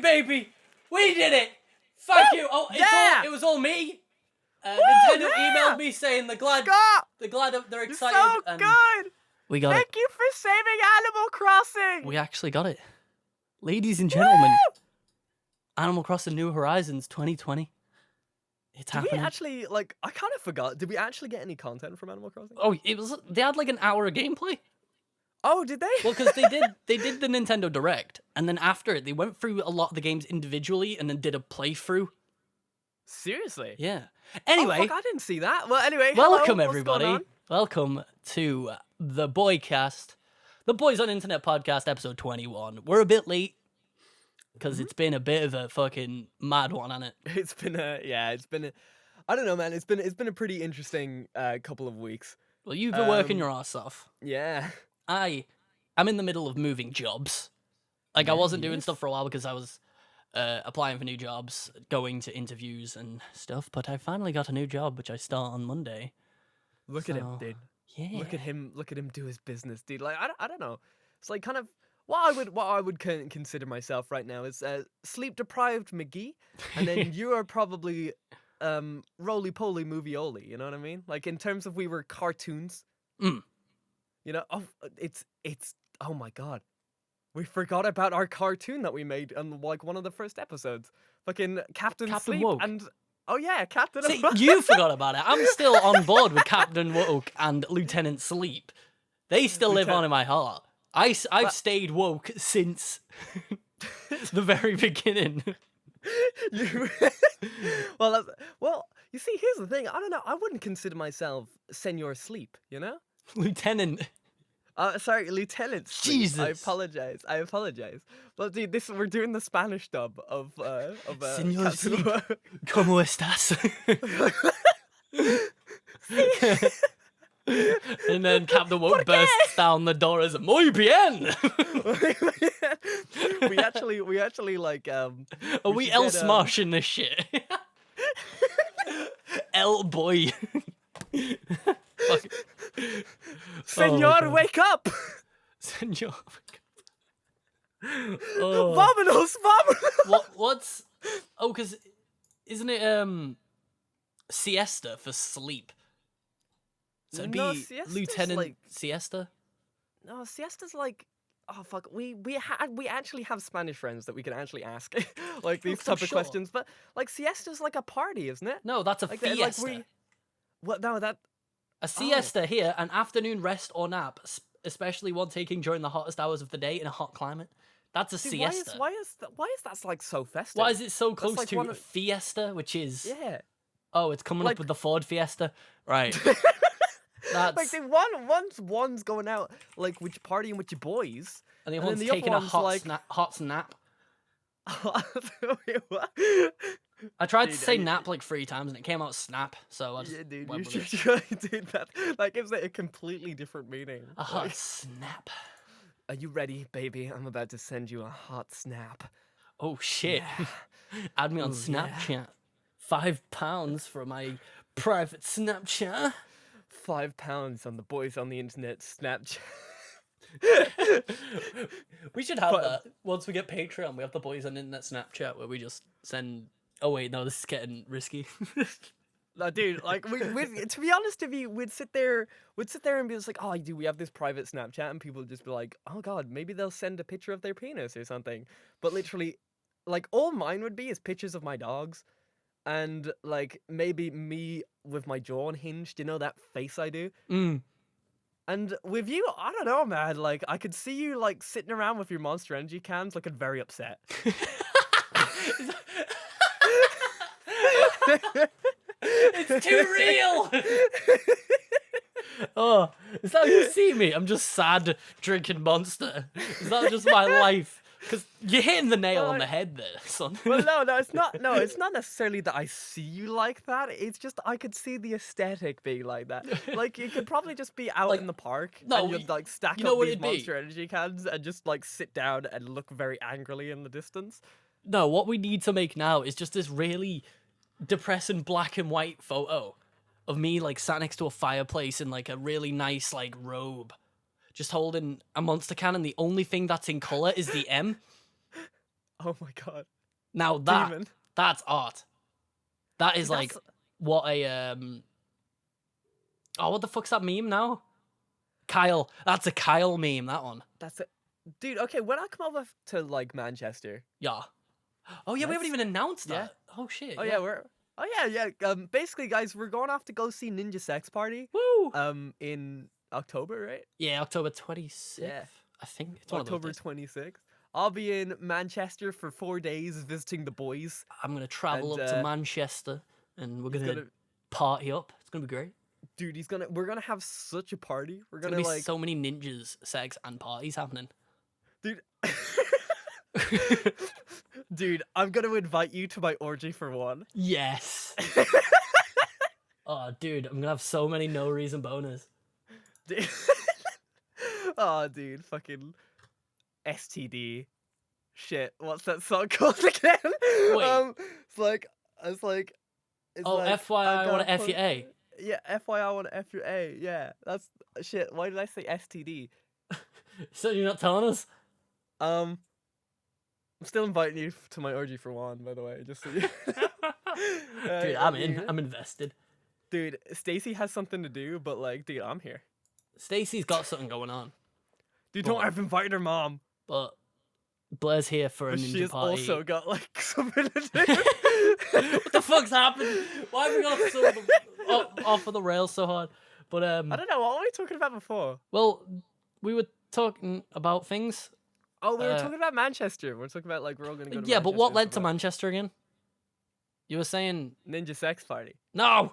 baby! We did it! Thank you! Oh, it was all me. Nintendo emailed me saying they're glad they're excited. You're so good! We got it. Thank you for saving Animal Crossing! We actually got it. Ladies and gentlemen, Animal Crossing New Horizons 2020. It's happening. Did we actually, I kind of forgot. Did we actually get any content from Animal Crossing? Oh, they had like an hour of gameplay. Oh, did they? Well, because they did the Nintendo Direct, and then after it, they went through a lot of the games individually and then did a playthrough. Seriously? Yeah. Anyway. Oh, fuck, I didn't see that. Well, anyway. Welcome, hello, everybody. Welcome to the Boicast, the Boys on Internet podcast, episode 21. We're a bit late because it's been a bit of a fucking mad one, hasn't it? It's been I don't know, man. It's been a pretty interesting couple of weeks. Well, you've been working your ass off. Yeah. I'm in the middle of moving jobs. I wasn't doing stuff for a while because I was applying for new jobs, going to interviews and stuff, but I finally got a new job, which I start on Monday. Look at him, dude. Yeah. Look at him do his business, dude. Like, I don't know. It's like kind of what I would consider myself right now is sleep deprived McGee, and then you are probably roly poly movie-oly. You know what I mean? Like in terms of we were cartoons. You know, it's oh my god. We forgot about our cartoon that we made on like one of the first episodes. Fucking Captain Sleep Woke. and oh yeah, Captain. See, you forgot about it. I'm still on board with Captain Woke and Lieutenant Sleep. They still live on in my heart. I've stayed woke since the very beginning. Well, you see, here's the thing. I don't know. I wouldn't consider myself Senor Sleep. You know, Lieutenant. Sorry, Lieutenant Sleep. Jesus. I apologize. But dude, we're doing the Spanish dub of Senor Captain Sleep. Woke. ¿Cómo estás? And then Captain Woke bursts down the door as muy bien. we actually like Are we El Smosh in this shit? El boy. Senor, wake up! Senor, wake up. Vámonos! What's... Oh, because isn't it siesta for sleep? So it'd be siesta's Lieutenant Siesta? No, siesta's like... Oh, fuck. We actually have Spanish friends that we can actually ask like these type of questions. But like siesta's like a party, isn't it? No, that's a fiesta. A siesta here, an afternoon rest or nap, especially one taking during the hottest hours of the day in a hot climate. That's a siesta. Why is that like so festive? Why is it so close like to Fiesta, which is... Yeah. Oh, it's coming up with the Ford Fiesta. Right. That's... Like, one's going out, like, with partying with your boys. And the other one's taking a hot nap. Wait, what? I tried to say nap like 3 times and it came out snap, so I just went with it. Dude, that gives it a completely different meaning. A hot snap. Are you ready, baby? I'm about to send you a hot snap. Oh, shit. Yeah. Add me on Snapchat. Yeah. £5 for my private Snapchat. £5 on the Boys on the Internet Snapchat. We should have that. Once we get Patreon, we have the Boys on the Internet Snapchat where we just send... Oh wait, no, this is getting risky. No, dude, like we to be honest with you, we'd sit there and be just like, oh, do we have this private Snapchat? And people would just be like, oh god, maybe they'll send a picture of their penis or something. But literally, like all mine would be is pictures of my dogs, and like maybe me with my jaw unhinged. You know that face I do. And with you, I don't know, man. Like I could see you like sitting around with your Monster Energy cans, looking very upset. It's too real. Oh, is that how you see me? I'm just sad drinking Monster. Is that just my life? Because you're hitting the nail on the head there, son. Well, no, it's not. No, it's not necessarily that I see you like that. It's just I could see the aesthetic being like that. Like you could probably just be out in the park and you'd like stack up these Monster Energy cans and just like sit down and look very angrily in the distance. No, what we need to make now is just this really depressing black and white photo of me like sat next to a fireplace in like a really nice like robe, just holding a Monster can, and the only thing that's in color is the M. Oh my god. Now Demon. that's art. That is See, like that's- what a oh, what the fuck's that meme now? Kyle. That's a Kyle meme, that one. That's it. Dude, okay, when I come over to like Manchester. Yeah. Oh yeah, we haven't Let's- even announced yeah. that. Oh shit. Oh yeah, basically guys, we're going off to go see Ninja Sex Party. Woo! In October, right? Yeah, October 26th. Yeah. I think it's one of October those days. 26th. I'll be in Manchester for 4 days visiting the boys. I'm gonna travel And, up to Manchester and we're he's gonna, gonna- party up. It's gonna be great. Dude, we're gonna have such a party. We're There's gonna gonna be like so many ninjas, sex, and parties happening. dude. Dude, I'm gonna invite you to my orgy for one. Yes. Oh, dude, I'm gonna have so many no reason boners. Dude. Oh, dude, fucking STD. Shit, what's that song called again? Wait. It's like. Oh, FYI, I want to F your A. Yeah, FYI, I want to F your A. Yeah, that's shit. Why did I say STD? So you're not telling us? I'm still inviting you to my orgy for one, by the way. Just so you. Dude, I'm in. I'm invested. Dude, Stacy has something to do, but like, dude, I'm here. Stacy's got something going on, Dude, What? don't I've invited her mom. but Blair's here for a But ninja she's party. also got like something to do. What the fuck's happened? Why have we got off of the rails so hard? But I don't know, what were we talking about before? well, we were talking about things. Oh, we were talking about Manchester. We're talking about like we're all gonna go to Yeah, but what Manchester led and to stuff. Manchester again? You were saying Ninja Sex Party. no.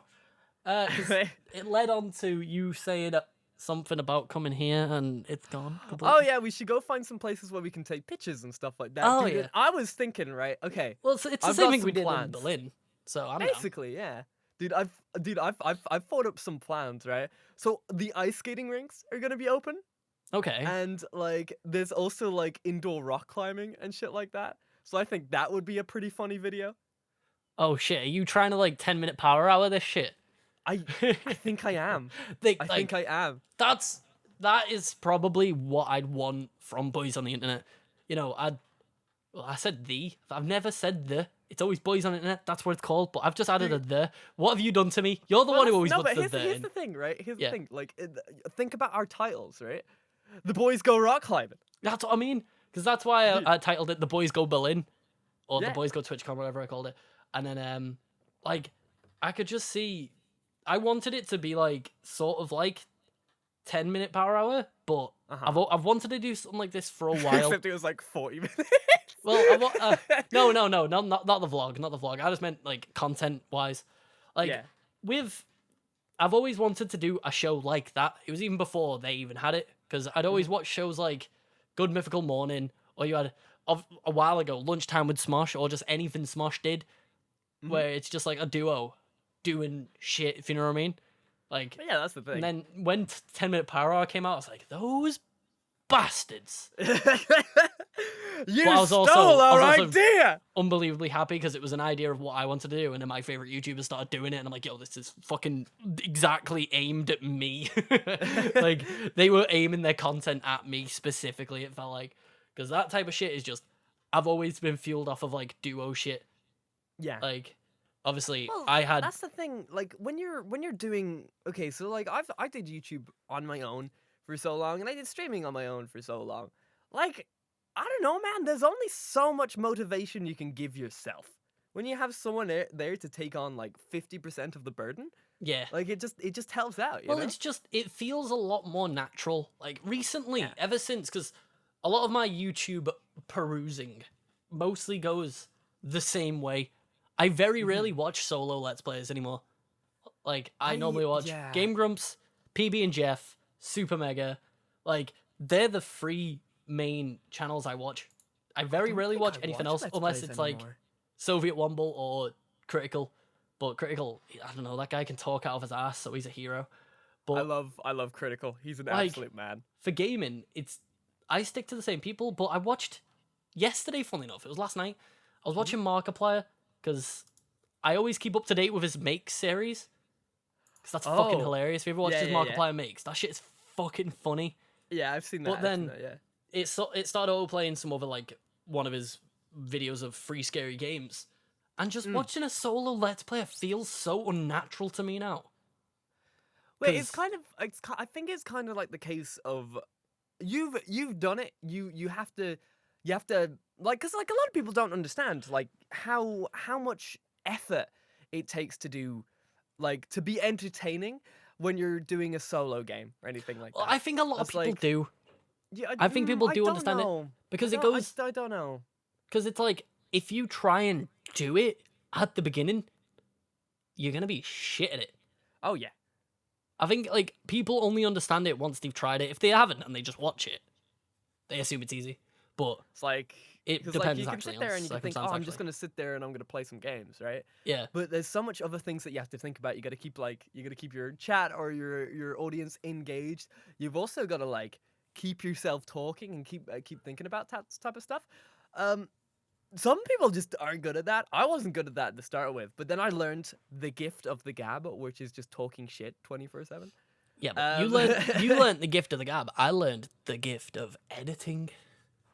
'Cause it led on to you saying something about coming here, and it's gone. Oh completely. yeah, we should go find some places where we can take pictures and stuff like that. Oh, Dude, yeah. and I was thinking, right? Okay, Well, it's the I've same got thing we some did in plans. Berlin. So I'm down. basically, yeah. Dude, I've thought up some plans, right? So the ice skating rinks are gonna be open, Okay. and like there's also like indoor rock climbing and shit like that. So I think that would be a pretty funny video. Oh shit! Are you trying to like 10-minute power hour this shit? I think I am. They, I think I am. that is probably what I'd want from boys on the internet. You know, I said the. I've never said the. It's always boys on the internet. That's what it's called. But I've just added a the. What have you done to me? You're the one who always no, puts but the here's, the here's in. the thing, right? Here's Yeah. the thing. Like, think about our titles, right? The boys go rock climbing. That's what I mean. Because that's why Dude. I titled it "The Boys Go Berlin," or Yeah. "The Boys Go TwitchCon," whatever I called it. And then like I could just see. I wanted it to be like sort of like 10-minute power hour, but I've wanted to do something like this for a while. Except it was like 40 minutes. Well, no, not the vlog, not the vlog. I just meant like content wise. Like Yeah. I've always wanted to do a show like that. It was even before they even had it, because I'd always watch shows like Good Mythical Morning, or you had a while ago Lunchtime with Smosh, or just anything Smosh did, where it's just like a duo doing shit, if you know what I mean. Like, But yeah, that's the and thing. then when 10-minute power hour came out, I was like, those bastards. You But I was stole also- our I was also- idea. Unbelievably happy because it was an idea of what I wanted to do, and then my favorite YouTubers started doing it, and I'm like, yo, this is fucking exactly aimed at me. Like, they were aiming their content at me specifically, it felt like, because that type of shit is just, I've always been fueled off of like duo shit. Yeah. Like, obviously, Well, I had That's the thing. Like when you're doing okay, so like I did YouTube on my own for so long, and I did streaming on my own for so long. Like, I don't know, man. There's only so much motivation you can give yourself when you have someone there to take on like 50% of the burden. yeah. Like it just helps out. You Well, know? it's just, it feels a lot more natural. Like, recently, Yeah. ever since, because a lot of my YouTube perusing mostly goes the same way. I very rarely watch solo Let's Players anymore. Like, I normally watch yeah. Game Grumps, PB and Jeff, Super Mega. Like, they're the three main channels I watch. I very rarely watch anything else unless it's like Soviet Womble or Critical. But Critical, I don't know, that guy can talk out of his ass, so he's a hero. But I love Critical. He's an Like, absolute man. for gaming, I stick to the same people, but I watched yesterday, funnily enough, it was last night, I was watching Markiplier, because I always keep up to date with his Makes series, because that's fucking Oh. hilarious. If you ever watched Yeah, his yeah, yeah. Markiplier Makes, that shit is fucking funny. Yeah, I've seen that. But I've seen then- that, yeah. It started auto-playing some other, like, one of his videos of free scary games, and just Mm. watching a solo Let's Player feels so unnatural to me now. Wait, it's 'Cause- kind of. I think it's kind of like the case of you've done it. You have to like, because like a lot of people don't understand like how much effort it takes to do, like, to be entertaining when you're doing a solo game or anything like Well, that. I think a lot of That's people like- do, Yeah, I think people I do don't understand it, know. because I it don't- goes- I don't know. because it's like, if you try and do it at the beginning, you're gonna be shit at it. Oh yeah. I think like people only understand it once they've tried it. If they haven't and they just watch it, they assume it's easy. But It's like, It 'cause, depends like, you can actually sit on there and you can think, oh, circumstance, I'm just actually. gonna sit there and I'm gonna play some games, right? yeah, But there's so much other things that you have to think about. You got to keep your chat or your audience engaged. You've also got to like keep yourself talking and keep thinking about that type of stuff. Some people just aren't good at that. I wasn't good at that to start with, but then I learned the gift of the gab, which is just talking shit 24/7. yeah. But Um, you learned the gift of the gab. I learned the gift of editing.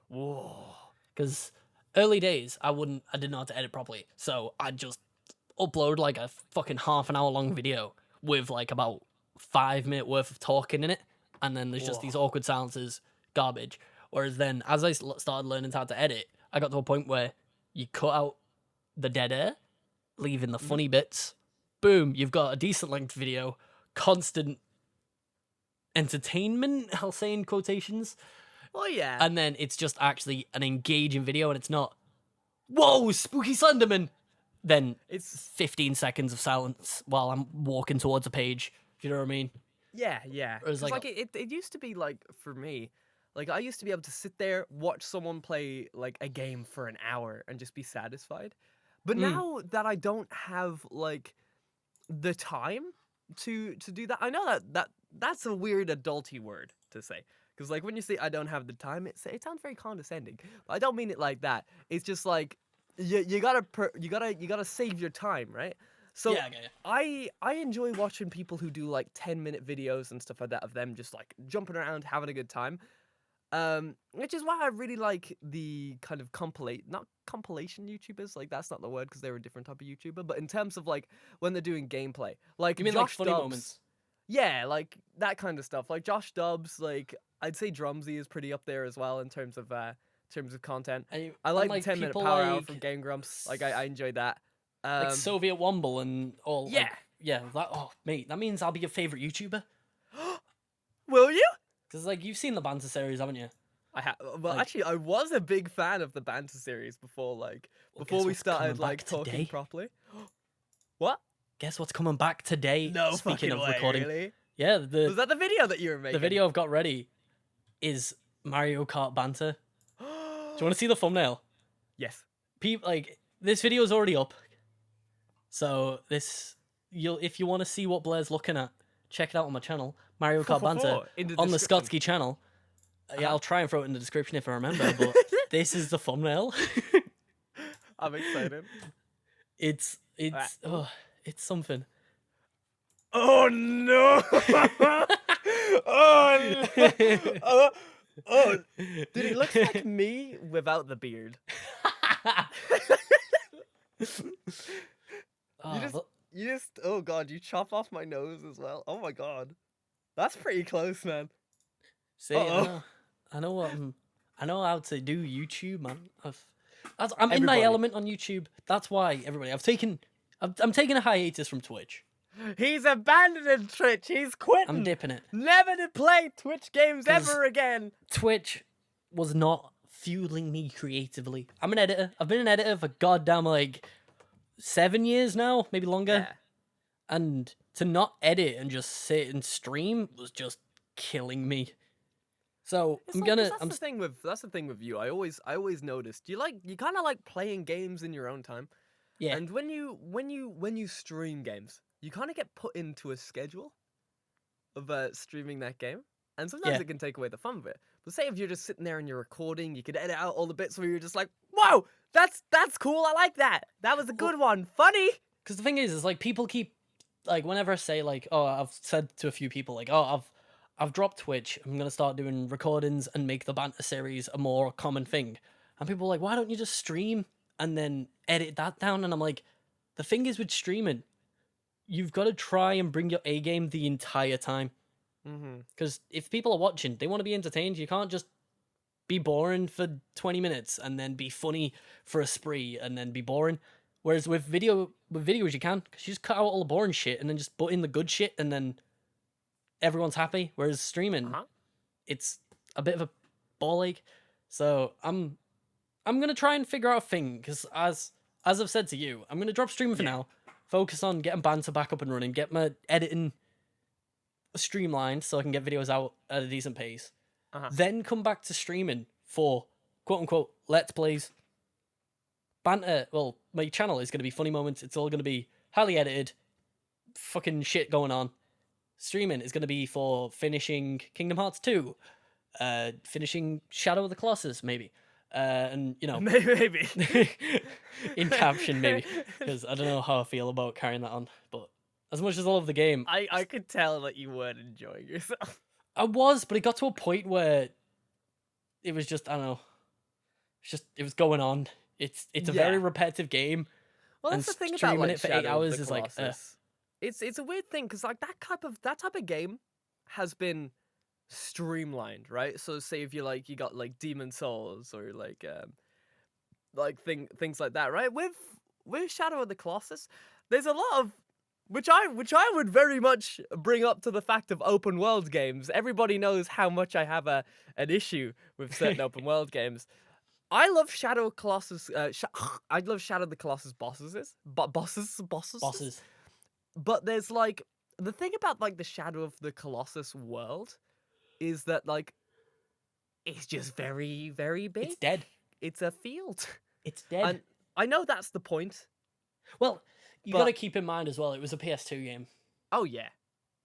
Whoa. Because early days, I didn't know how to edit properly, so I'd just upload like a fucking half an hour long video with like about 5 minute worth of talking in it, and then there's just these awkward silences, garbage. Whereas then, as I started learning how to edit, I got to a point where you cut out the dead air, leaving the funny bits. Boom, you've got a decent length video, constant entertainment, I'll say in quotations. Well, yeah. And then it's just actually an engaging video, and it's not, whoa, spooky Slenderman. Then It's 15 seconds of silence while I'm walking towards a page. If you know what I mean? Yeah, yeah. Or it's 'Cause, like like it used to be like, for me, like I used to be able to sit there, watch someone play like a game for an hour and just be satisfied. But now that I don't have like the time to do that, I know that's a weird adulty word to say. Because like when you say I don't have the time, it sounds very condescending. But I don't mean it like that. It's just like you gotta save your time, right? So yeah, okay. I enjoy watching people who do like 10-minute videos and stuff like that of them just like jumping around having a good time. Which is why I really like the kind of not compilation YouTubers, like that's not the word because they're a different type of YouTuber, but in terms of like when they're doing gameplay, like You mean like Josh funny Dobbs, moments? yeah, like that kind of stuff. Like Josh Dobbs, like I'd say Drumsy is pretty up there as well in terms of content. And I and, like the 10-minute people power hour like, from Game Grumps. Like I enjoyed that. like Soviet Womble and all. Yeah. Like, yeah. That, oh, mate, that means I'll be your favorite YouTuber. Will you? Because like you've seen the banter series, haven't you? I have. Well, Like- actually, I was a big fan of the banter series before, like Well, before guess we what's coming started like back talking today? properly. What? Guess what's coming back today? No Speaking fucking of way, recording, really? yeah, Was that the video that you were making? the video I've got ready is Mario Kart banter. Do you want to see the thumbnail? Yes. Like this video is already up, so if you want to see what Blair's looking at, check it out on my channel, Mario Kart banter In the on the description. Scottscy channel. Yeah, Uh-huh. I'll try and throw it in the description if I remember. But this is the thumbnail. I'm excited. it's it's something. Oh no! oh no! Oh, dude, it looks like me without the beard. Oh, just- look- You just, oh god, you chop off my nose as well. Oh my god, that's pretty close, man. see, Uh-oh. I know how to do YouTube, man. I'm in my Everybody. element on YouTube. That's why everybody. I'm taking a hiatus from Twitch. He's abandoning Twitch. He's quitting. I'm dipping it. Never to play Twitch games 'Cause- ever again. Twitch was not fueling me creatively. I'm an editor. I've been an editor for goddamn like 7 years now, maybe longer. Yeah. And to not edit and just sit and stream was just killing me. So It's I'm like, 'cause gonna. that's the thing with you. I always noticed you kind of like playing games in your own time. Yeah. And when you stream games, you kind of get put into a schedule of streaming that game, and sometimes Yeah. it can take away the fun of it. But say if you're just sitting there and you're recording, you could edit out all the bits where you're just like, "Whoa, that's cool. I like that. That was a good one. Funny." Because the thing is like people keep like whenever I say like, oh, I've said to a few people like, oh, I've dropped Twitch. I'm gonna start doing recordings and make the banter series a more common thing. And people were like, why don't you just stream and then edit that down? And I'm like, the thing is with streaming, you've got to try and bring your A game the entire time. Mm-hmm. Because if people are watching, they want to be entertained. You can't just be boring for 20 minutes and then be funny for a spree and then be boring. Whereas with videos you can, because you just cut out all the boring shit and then just put in the good shit and then everyone's happy. Whereas streaming, it's a bit of a ball ache. So I'm gonna try and figure out a thing, because as I've said to you, I'm gonna drop streaming for now. Focus on getting banter back up and running, get my editing streamlined so I can get videos out at a decent pace. Then come back to streaming for quote unquote let's plays. Banter. Well, my channel is gonna be funny moments. It's all gonna be highly edited, fucking shit going on. Streaming is gonna be for finishing Kingdom Hearts 2, finishing Shadow of the Colossus, maybe. And you know, maybe in caption, maybe, because I don't know how I feel about carrying that on. But as much as I love the game, I could tell that you weren't enjoying yourself. I was, but it got to a point where it was just, I don't know, it was going on. It's a very repetitive game. Well, that's the thing about like it for Shadow 8 hours of the is like, Colossus. It's a weird thing, because like that type of game has been streamlined, right? So say if you got like Demon Souls or things like that, right? With Shadow of the Colossus, there's a lot of which I would very much bring up to the fact of open world games. Everybody knows how much I have an issue with certain open world games. I love Shadow of Colossus. I love Shadow of the Colossus bosses. But there's like the thing about like the Shadow of the Colossus world is that like it's just very, very big. It's dead. It's a field. It's dead. And I know that's the point. Well, you got to keep in mind as well, it was a PS2 game. Oh yeah.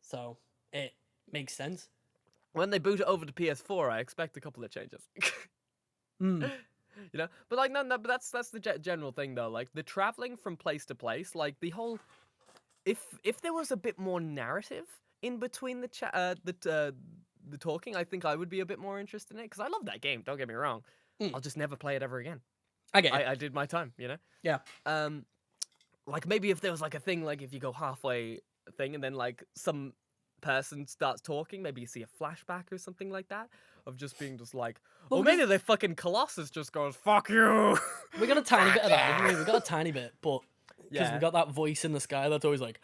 So it makes sense. When they boot it over to PS4, I expect a couple of changes. You know, but like no, but that's the general thing though. Like the traveling from place to place, like the whole. If there was a bit more narrative in between the talking, I think I would be a bit more interested in it, because I love that game. Don't get me wrong. I'll just never play it ever again. I get it. I did my time, you know. Yeah. Like maybe if there was like a thing, like if you go halfway thing and then like some person starts talking, maybe you see a flashback or something like that of just being just like, well, maybe the fucking Colossus just goes, fuck you. We got a tiny bit of that, didn't we? We got a tiny bit, but because we got that voice in the sky that's always like,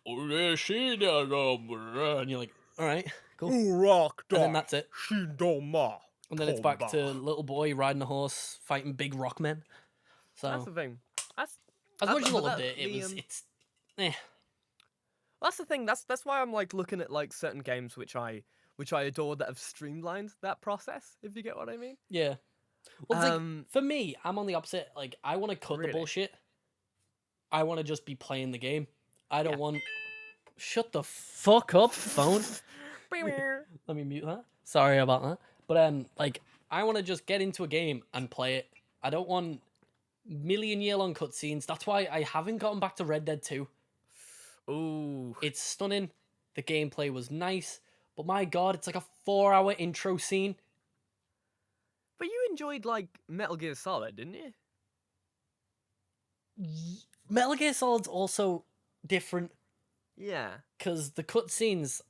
oh yeah, she does, and you're like, all right, cool. And then that's it. And then it's back to little boy riding a horse, fighting big rock men. So that's the thing. As much as I loved it, it's That's the thing. That's why I'm like looking at like certain games which I adore that have streamlined that process. If you get what I mean. Yeah. Well, it's like, for me, I'm on the opposite. Like, I want to cut the bullshit. I want to just be playing the game. I don't want. Shut the fuck up, phone. Let me mute that. Sorry about that. But like, I want to just get into a game and play it. I don't want million-year-long cutscenes. That's why I haven't gotten back to Red Dead 2. Ooh. It's stunning. The gameplay was nice. But my god, it's like a 4-hour intro scene. But you enjoyed, like, Metal Gear Solid, didn't you? Metal Gear Solid's also different. Yeah. Because the cutscenes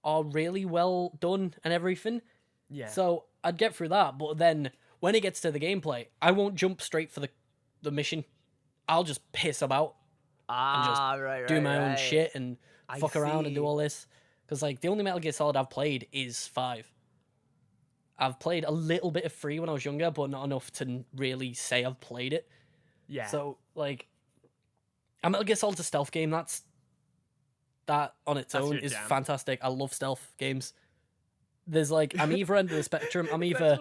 are really well done and everything. Yeah. So I'd get through that. But then when it gets to the gameplay, I won't jump straight for the mission. I'll just piss about. And just do my own shit and fuck around and do all this. Because, like, the only Metal Gear Solid I've played is 5. I've played a little bit of 3 when I was younger, but not enough to really say I've played it. Yeah. So, like, a Metal Gear Solid's a stealth game. That on its own is fantastic. I love stealth games. There's like, I'm either end of the spectrum. I'm either.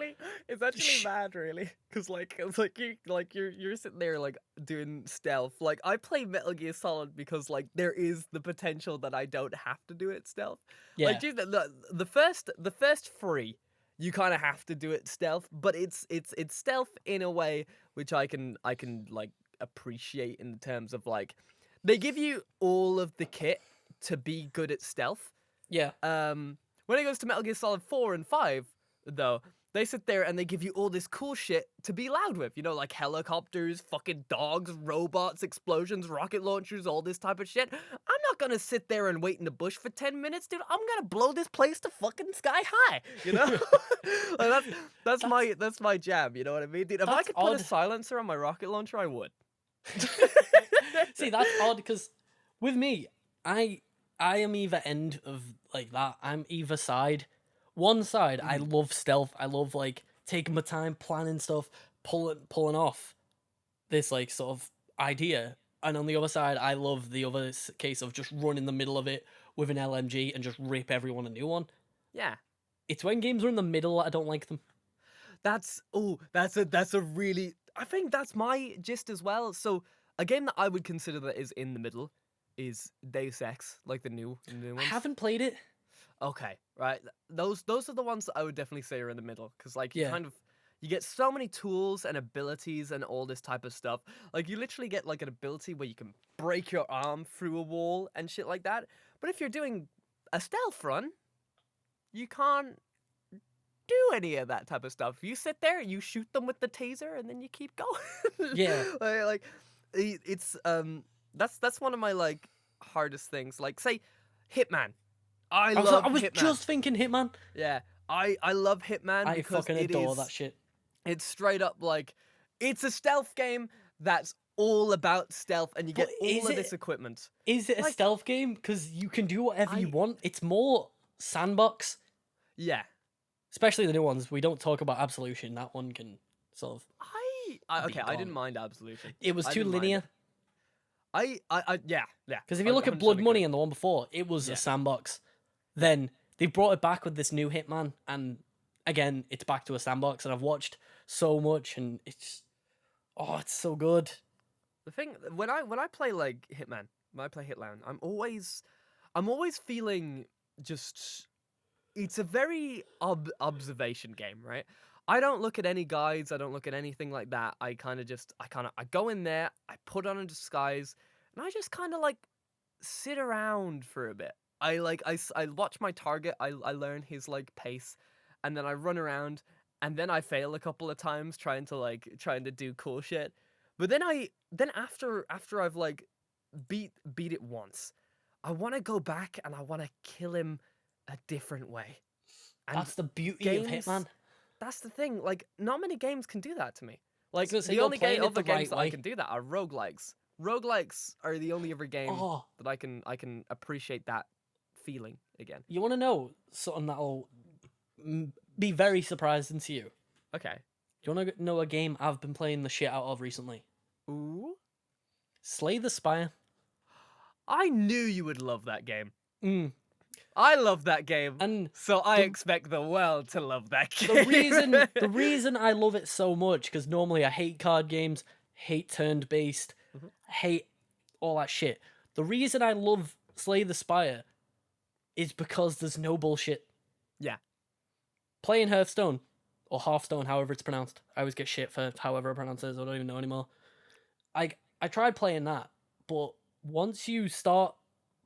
It's actually bad, really, because it's like you're sitting there like doing stealth. Like I play Metal Gear Solid because like there is the potential that I don't have to do it stealth. Yeah. Like dude, the first 3, you kind of have to do it stealth, but it's stealth in a way which I can like appreciate in terms of like they give you all of the kit to be good at stealth. Yeah. When it goes to Metal Gear Solid 4 and 5, though, they sit there and they give you all this cool shit to be loud with, you know, like helicopters, fucking dogs, robots, explosions, rocket launchers, all this type of shit. I'm not gonna sit there and wait in the bush for 10 minutes, dude. I'm gonna blow this place to fucking sky high, you know? Like that's my jam, you know what I mean? Dude, if I That's could put a odd. silencer on my rocket launcher, I would. See, that's odd because with me, I am either end of like that. I'm either side. One side, I love stealth. I love like taking my time, planning stuff, pulling off this like sort of idea. And on the other side, I love the other case of just run in the middle of it with an LMG and just rip everyone a new one. Yeah. It's when games are in the middle that I don't like them. That's a really, I think that's my gist as well. So a game that I would consider that is in the middle is Deus Ex, like the new I ones. haven't played it. Okay, right. Those are the ones that I would definitely say are in the middle because like you Yeah. kind of you get so many tools and abilities and all this type of stuff. Like you literally get like an ability where you can break your arm through a wall and shit like that. But if you're doing a stealth run, you can't do any of that type of stuff. You sit there, you shoot them with the taser, and then you keep going. Yeah. It's that's one of my like hardest things. Like say Hitman. I love I was Hitman. just thinking Hitman. Yeah, I love Hitman I because fucking it adore is that shit. it's straight up like it's a stealth game that's all about stealth, and you get But is all of it- this equipment. Is it a Like- stealth game? Because you can do whatever you I- want. It's more sandbox, Yeah, especially the new ones. We don't talk about Absolution. That one can sort of. okay. I didn't gone. mind Absolution. It was I too didn't mind linear. it. Yeah. Because if you look at 100% Blood agree. Money and the one before, it was Yeah. a sandbox. Then they brought it back with this new Hitman, and again, it's back to a sandbox. And I've watched so much, and it's so good. The thing when I play like Hitman, when I play Hitman, I'm always feeling just it's a very observation game, right? I don't look at any guides, I don't look at anything like that. I go in there, I put on a disguise, and I just kind of like sit around for a bit. I watch my target, I learn his like pace, and then I run around, and then I fail a couple of times trying to do cool shit. But then after I've like beat it once, I want to go back and I want to kill him a different way. And That's the beauty games- of Hitman. that's the thing. Like not many games can do that to me. Like gonna say, the you're only playing it other the games right that way. I can do that are roguelikes. Roguelikes are the only other game Oh, that I can appreciate that feeling again. you want to know something that'll be very surprising to you? Okay. Do you want to know a game I've been playing the shit out of recently? Ooh. Slay the Spire. I knew you would love that game. Mm. I love that game. And So I the- expect the world to love that game. the reason I love it so much, because normally I hate card games, hate turned based, hate all that shit. The reason I love Slay the Spire is because there's no bullshit. Yeah. Playing Hearthstone, or Hearthstone, however it's pronounced. I always get shit for however I pronounce it. I don't even know anymore. I tried playing that, but once you start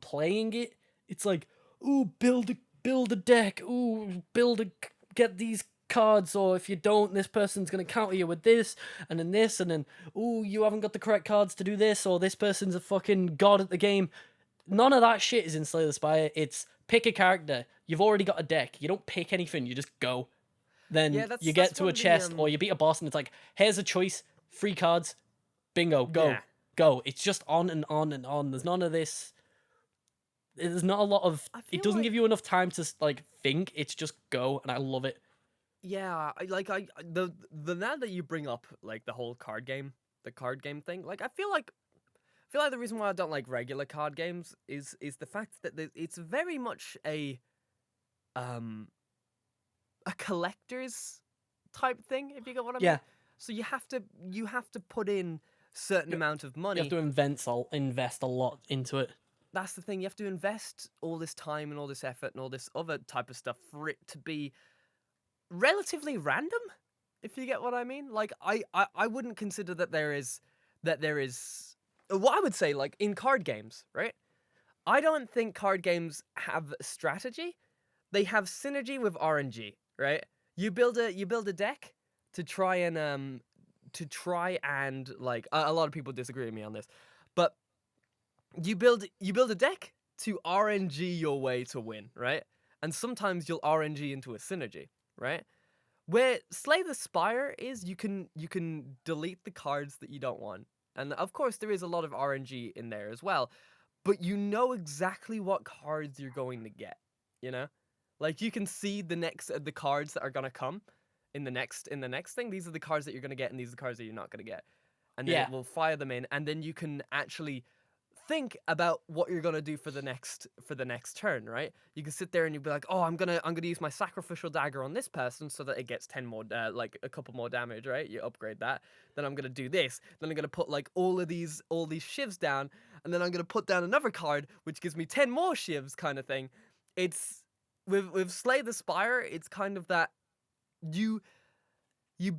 playing it, it's like, ooh, build a deck. Ooh, get these cards, or if you don't, this person's gonna counter you with this, and then ooh, you haven't got the correct cards to do this, or this person's a fucking god at the game. None of that shit is in Slay the Spire. It's pick a character. You've already got a deck. You don't pick anything. You just go. Then Yeah, that's- you get that's to one a of the, chest, or you beat a boss, and it's like, here's a choice, 3 cards, bingo, go, Yeah. go. It's just on and on and on. There's none of this. There's not a lot of. I feel It doesn't like- give you enough time to like think. It's just go, and I love it. Yeah, the now that you bring up like the whole card game thing, like I feel like the reason why I don't like regular card games is the fact that it's very much a collector's type thing, if you get what I mean. Yeah. So you have to put in certain amount of money. You have to invest a lot into it. That's the thing. You have to invest all this time and all this effort and all this other type of stuff for it to be relatively random, if you get what I mean. Like I wouldn't consider that there is what I would say, like in card games, right? I don't think card games have strategy. They have synergy with RNG, right? you build a deck to try and like a lot of people disagree with me on this, but you build a deck to RNG your way to win, right? And sometimes you'll RNG into a synergy, right? Where Slay the Spire is, you can delete the cards that you don't want. And of course there is a lot of RNG in there as well, but you know exactly what cards you're going to get, you know? Like you can see the cards that are going to come in the next thing. These are the cards that you're going to get and these are the cards that you're not going to get. And then Yeah. it will fire them in, and then you can actually think about what you're gonna do for the next turn, right? You can sit there and you'll be like, oh, I'm gonna use my sacrificial dagger on this person so that it gets 10 more, like a couple more damage, right? You upgrade that. Then I'm gonna do this. Then I'm gonna put like all these shivs down, and then I'm gonna put down another card which gives me 10 more shivs, kind of thing. It's with Slay the Spire, it's kind of that you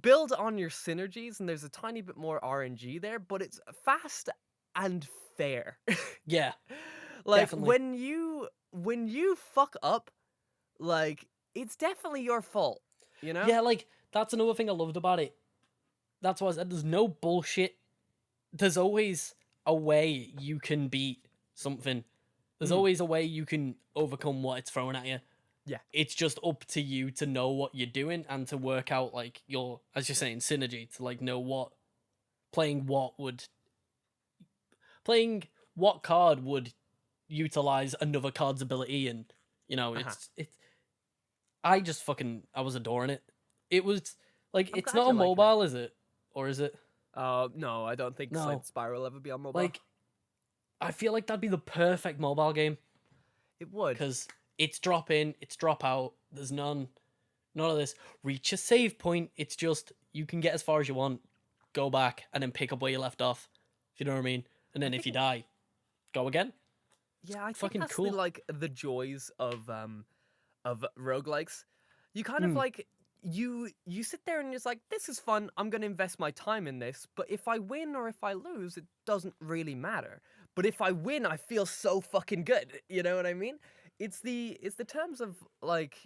build on your synergies, and there's a tiny bit more RNG there, but it's fast and fair. Yeah. Like Definitely. when you fuck up, like it's definitely your fault, you know? Yeah, like that's another thing I loved about it. That's why I said there's no bullshit. There's always a way you can beat something. There's always a way you can overcome what it's throwing at you. Yeah. It's just up to you to know what you're doing and to work out like your, as you're saying, synergy, to like know playing what card would utilize another card's ability, and you know, it's I was adoring it. It was like, I'm it's glad not on you're liking it. mobile, is it? Or is it? No, I don't think No. Slay the Spire will ever be on mobile. Like, I feel like that'd be the perfect mobile game it would. because it's drop in, it's drop out. There's none of this reach a save point. It's just you can get as far as you want, go back, and then pick up where you left off. If you know what I mean. And then if you die, go again. Yeah, I think Fucking that's cool. like the joys of roguelikes. You kind of like you sit there and it's like, this is fun, I'm gonna invest my time in this, but if I win or if I lose, it doesn't really matter. But if I win, I feel so fucking good. You know what I mean? It's the terms of like,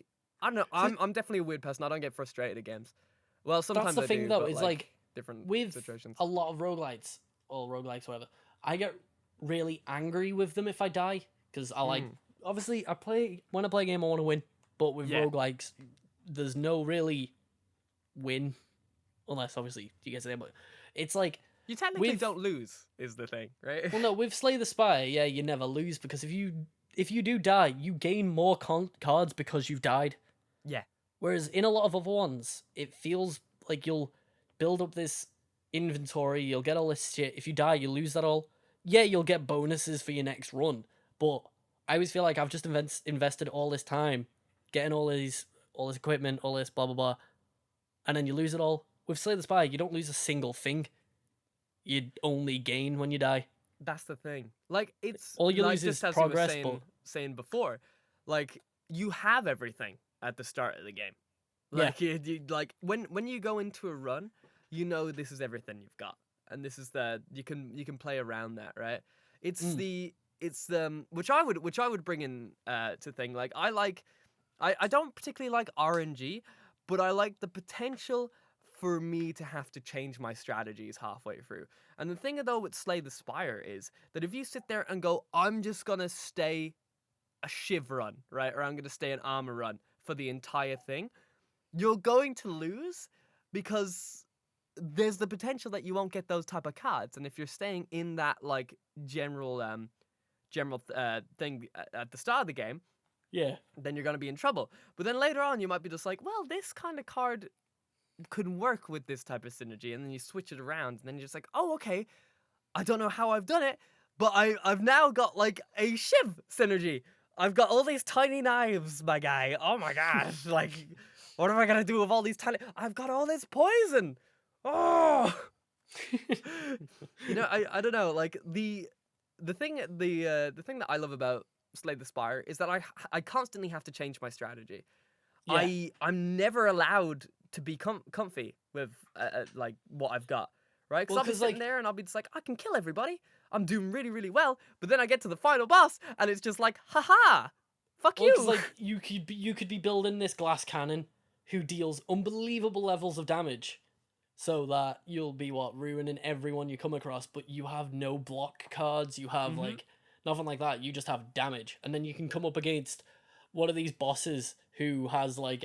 I don't know, I'm definitely a weird person. I don't get frustrated at games. Well, sometimes That's the I thing do, though, but is like different with situations. a lot of roguelites, or roguelikes, whatever, I get really angry with them if I die, because I like, obviously, when I play a game, I want to win, but with Yeah. roguelikes, there's no really win, unless, obviously, you get to the, but it's like, You technically with- don't lose, is the thing, right? well, no, with Slay the Spire, yeah, you never lose, because if you do die, you gain more cards because you've died. Yeah. Whereas in a lot of other ones, it feels like you'll build up this inventory, you'll get all this shit. If you die, you lose that all. Yeah, you'll get bonuses for your next run, but I always feel like I've just invested all this time getting all this equipment, all this blah blah blah, and then you lose it all. With Slay the Spire, you don't lose a single thing. You only gain when you die. That's the thing. Like, it's All you like, lose just is as progress, you were saying before, like you have everything at the start of the game. Yeah. Like you like when you go into a run, you know this is everything you've got, and this is you can play around that, right? It's the which I would bring in to thing. Like I don't particularly like RNG, but I like the potential for me to have to change my strategies halfway through. And the thing though with Slay the Spire is that if you sit there and go, I'm just gonna stay a shiv run, right? Or I'm gonna stay an armor run for the entire thing, you're going to lose because there's the potential that you won't get those type of cards. And if you're staying in that like general thing at the start of the game, Yeah. then you're going to be in trouble. But then later on, you might be just like, well, this kind of card could work with this type of synergy. And then you switch it around, and then you're just like, oh, okay, I don't know how I've done it, but I've now got like a shiv synergy. I've got all these tiny knives, my guy. Oh my gosh, like, what am I going to do with all these tiny... I've got all this poison. Oh! You know, I don't know, like, the thing that I love about Slay the Spire is that I constantly have to change my strategy. Yeah. I'm never allowed to be comfy with like what I've got, right? Because Well, I'll be 'cause, sitting like- there and I'll be just like, I can kill everybody. I'm doing really, really well. But then I get to the final boss and it's just like, haha, fuck Well, you. 'cause, like, you could be building this glass cannon, who deals unbelievable levels of damage, so that you'll be ruining everyone you come across, but you have no block cards, you have like nothing like that, you just have damage. And then you can come up against one of these bosses who has like,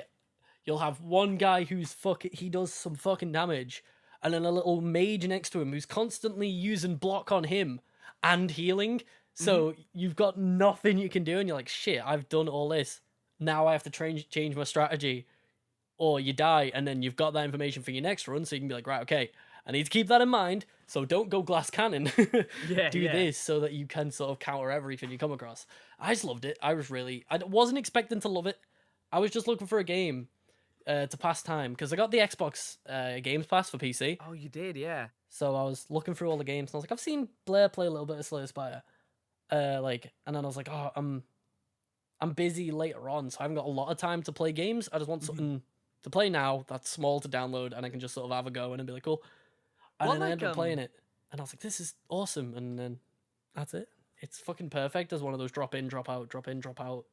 you'll have one guy who's he does some fucking damage, and then a little mage next to him who's constantly using block on him and healing. So you've got nothing you can do, and you're like, shit, I've done all this. Now I have to change my strategy, or you die, and then you've got that information for your next run, so you can be like, right, okay, I need to keep that in mind, so don't go glass cannon. Do this so that you can sort of counter everything you come across. I just loved it. I wasn't expecting to love it. I was just looking for a game to pass time, because I got the Xbox Games Pass for PC. Oh, you did, yeah. So I was looking through all the games, and I was like, I've seen Blair play a little bit of Slay the Spire. And then I was like, oh, I'm busy later on, so I haven't got a lot of time to play games. I just want something to play now that's small to download, and I can just sort of have a go and be like, cool. And then I ended up playing it, and I was like, this is awesome. And then that's it. It's fucking perfect as one of those drop in, drop out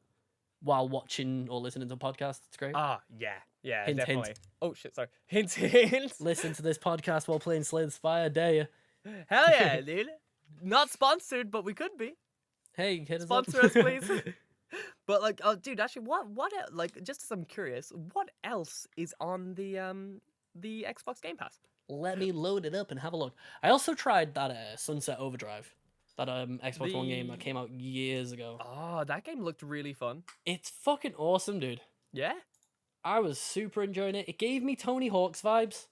while watching or listening to a podcast. It's great. Yeah, Hint, definitely. hint. Oh shit, sorry. Hint, hint. Listen to this podcast while playing Slay the Spire, dare you? Hell yeah, dude. Not sponsored, but we could be. Hey, hit us Sponsor up. us, please. But like, oh, dude, actually, like, just as I'm curious, what else is on the Xbox Game Pass? Let me load it up and have a look. I also tried that Sunset Overdrive, that Xbox One game that came out years ago. Oh, that game looked really fun. It's fucking awesome, dude. Yeah? I was super enjoying it. It gave me Tony Hawk's vibes,